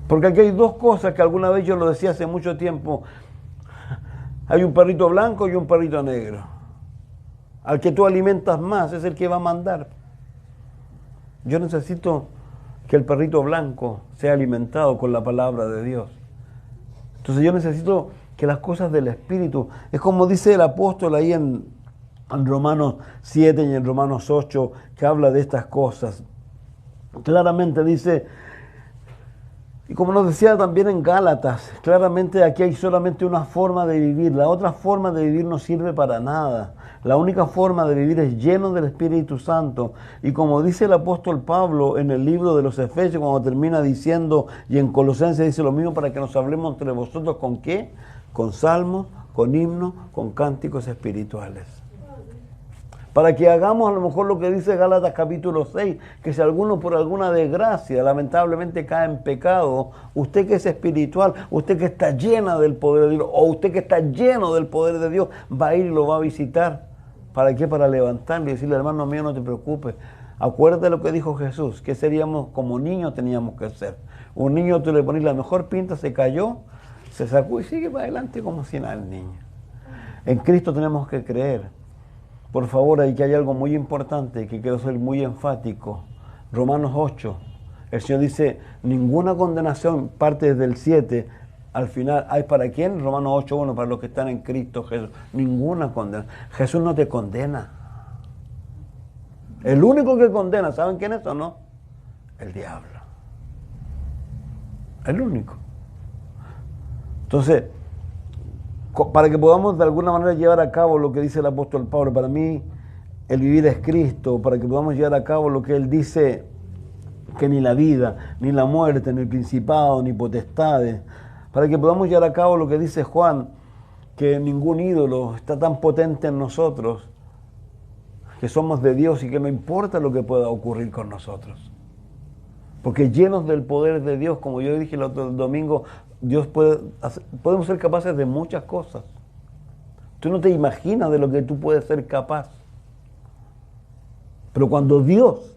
Porque aquí hay 2 cosas que alguna vez yo lo decía hace mucho tiempo. Hay un perrito blanco y un perrito negro. Al que tú alimentas más es el que va a mandar. Yo necesito que el perrito blanco sea alimentado con la palabra de Dios. Entonces yo necesito que las cosas del Espíritu, es como dice el apóstol ahí en Romanos 7 y en Romanos 8, que habla de estas cosas. Claramente dice, y como nos decía también en Gálatas, claramente aquí hay solamente una forma de vivir, la otra forma de vivir no sirve para nada. La única forma de vivir es lleno del Espíritu Santo. Y como dice el apóstol Pablo en el libro de los Efesios, cuando termina diciendo, y en Colosenses dice lo mismo, para que nos hablemos entre vosotros, ¿con qué? Con salmos, con himnos, con cánticos espirituales. Para que hagamos a lo mejor lo que dice Gálatas capítulo 6, que si alguno por alguna desgracia lamentablemente cae en pecado, usted que es espiritual, usted que está llena del poder de Dios, o usted que está lleno del poder de Dios, va a ir y lo va a visitar. ¿Para qué? Para levantarle y decirle, hermano mío, no te preocupes. Acuérdate lo que dijo Jesús, que seríamos como niños teníamos que ser. Un niño tú le pones la mejor pinta, se cayó, se sacó y sigue para adelante como si nada el niño. En Cristo tenemos que creer. Por favor, hay algo muy importante que quiero ser muy enfático. Romanos 8, el Señor dice, ninguna condenación, parte desde el 7, al final, ¿hay para quién? Romanos 8:1, para los que están en Cristo Jesús. Ninguna condena. Jesús no te condena. El único que condena, ¿saben quién es o no? El diablo. El único. Entonces, para que podamos de alguna manera llevar a cabo lo que dice el apóstol Pablo, para mí el vivir es Cristo, para que podamos llevar a cabo lo que él dice, que ni la vida, ni la muerte, ni el principado, ni potestades, para que podamos llevar a cabo lo que dice Juan, que ningún ídolo está tan potente en nosotros, que somos de Dios y que no importa lo que pueda ocurrir con nosotros. Porque llenos del poder de Dios, como yo dije el otro domingo, podemos ser capaces de muchas cosas. Tú no te imaginas de lo que tú puedes ser capaz. Pero cuando Dios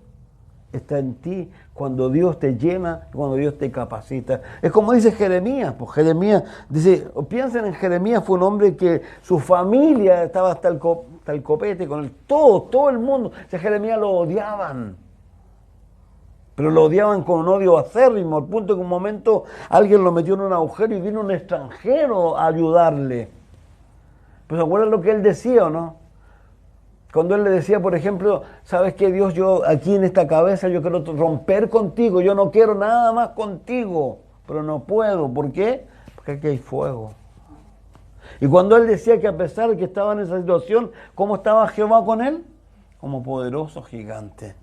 está en ti, cuando Dios te llena, cuando Dios te capacita. Es como dice Jeremías, pues Jeremías dice, piensen en Jeremías, fue un hombre que su familia estaba hasta el copete con él, todo el mundo. O sea, Jeremías lo odiaban, pero lo odiaban con un odio acérrimo, al punto que en un momento alguien lo metió en un agujero y vino un extranjero a ayudarle. Pues ¿se acuerdan lo que él decía o no? Cuando él le decía, por ejemplo, ¿sabes qué, Dios? Yo aquí en esta cabeza yo quiero romper contigo, yo no quiero nada más contigo, pero no puedo. ¿Por qué? Porque aquí hay fuego. Y cuando él decía que a pesar de que estaba en esa situación, ¿cómo estaba Jehová con él? Como poderoso gigante.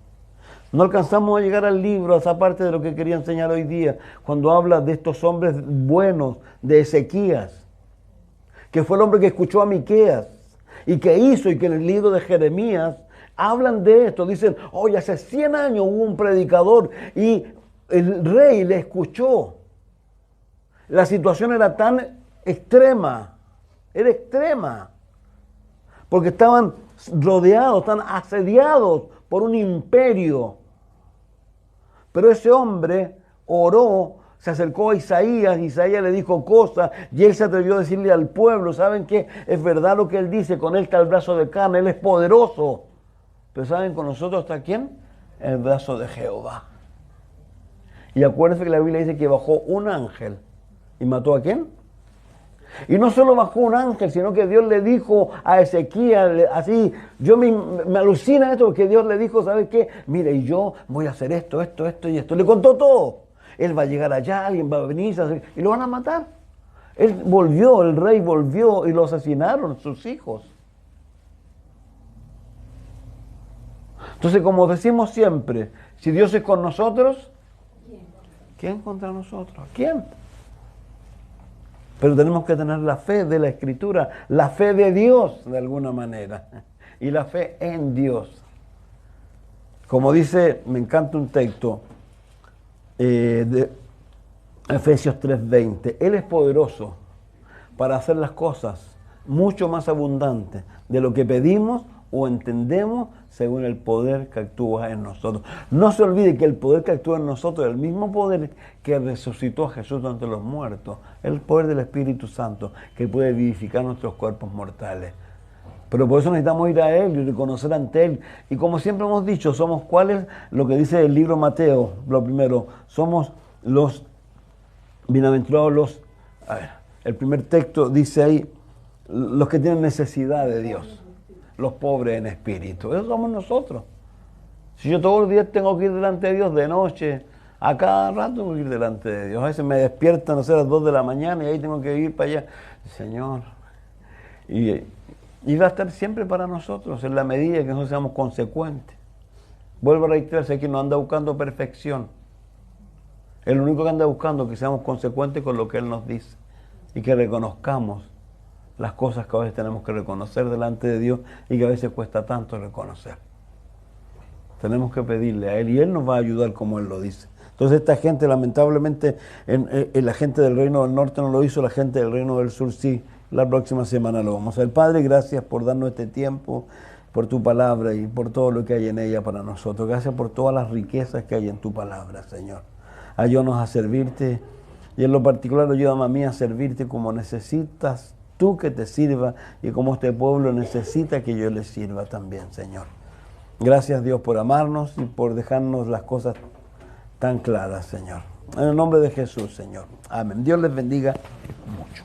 No alcanzamos a llegar al libro, a esa parte de lo que quería enseñar hoy día, cuando habla de estos hombres buenos, de Ezequías, que fue el hombre que escuchó a Miqueas, y que hizo, y que en el libro de Jeremías hablan de esto. Dicen, oye, hace 100 años hubo un predicador y el rey le escuchó. La situación era tan extrema, era extrema, porque estaban rodeados, están asediados por un imperio. Pero ese hombre oró, se acercó a Isaías le dijo cosas y él se atrevió a decirle al pueblo, ¿saben qué? Es verdad lo que él dice, con él está el brazo de carne, él es poderoso. Pero ¿saben con nosotros está quién? El brazo de Jehová. Y acuérdense que la Biblia dice que bajó un ángel y mató ¿a quién? Y no solo bajó un ángel, sino que Dios le dijo a Ezequías, así, yo me alucina esto, porque Dios le dijo, ¿sabes qué? Mire, y yo voy a hacer esto y esto. Le contó todo. Él va a llegar allá, alguien va a venir y lo van a matar. Él volvió, el rey volvió y lo asesinaron sus hijos. Entonces, como decimos siempre, si Dios es con nosotros, ¿quién contra nosotros? ¿Quién? Pero tenemos que tener la fe de la Escritura, la fe de Dios de alguna manera, y la fe en Dios. Como dice, me encanta un texto de Efesios 3:20, Él es poderoso para hacer las cosas mucho más abundantes de lo que pedimos o entendemos según el poder que actúa en nosotros. No se olvide que el poder que actúa en nosotros es el mismo poder que resucitó a Jesús entre los muertos, el poder del Espíritu Santo que puede vivificar nuestros cuerpos mortales. Pero por eso necesitamos ir a Él y reconocer ante Él. Y como siempre hemos dicho, somos cuáles, lo que dice el libro Mateo, lo primero, somos los bienaventurados, el primer texto dice ahí, los que tienen necesidad de Dios, los pobres en espíritu. Esos somos nosotros. Si yo todos los días tengo que ir delante de Dios de noche, a cada rato tengo que ir delante de Dios. A veces me despiertan, no sé, a las 2 de la mañana y ahí tengo que ir para allá. Señor. Y va a estar siempre para nosotros en la medida que nosotros seamos consecuentes. Vuelvo a reiterarse que no anda buscando perfección. El único que anda buscando es que seamos consecuentes con lo que Él nos dice y que reconozcamos las cosas que a veces tenemos que reconocer delante de Dios y que a veces cuesta tanto reconocer. Tenemos que pedirle a Él y Él nos va a ayudar como Él lo dice. Entonces esta gente, lamentablemente, la gente del Reino del Norte no lo hizo, la gente del Reino del Sur sí. La próxima semana lo vamos a hacer. Padre, gracias por darnos este tiempo, por tu palabra y por todo lo que hay en ella para nosotros. Gracias por todas las riquezas que hay en tu palabra, Señor. Ayúdanos a servirte y en lo particular ayúdame a mí a servirte como necesitas tú que te sirva y como este pueblo necesita que yo le sirva también, Señor. Gracias, Dios, por amarnos y por dejarnos las cosas tan claras, Señor. En el nombre de Jesús, Señor. Amén. Dios les bendiga mucho.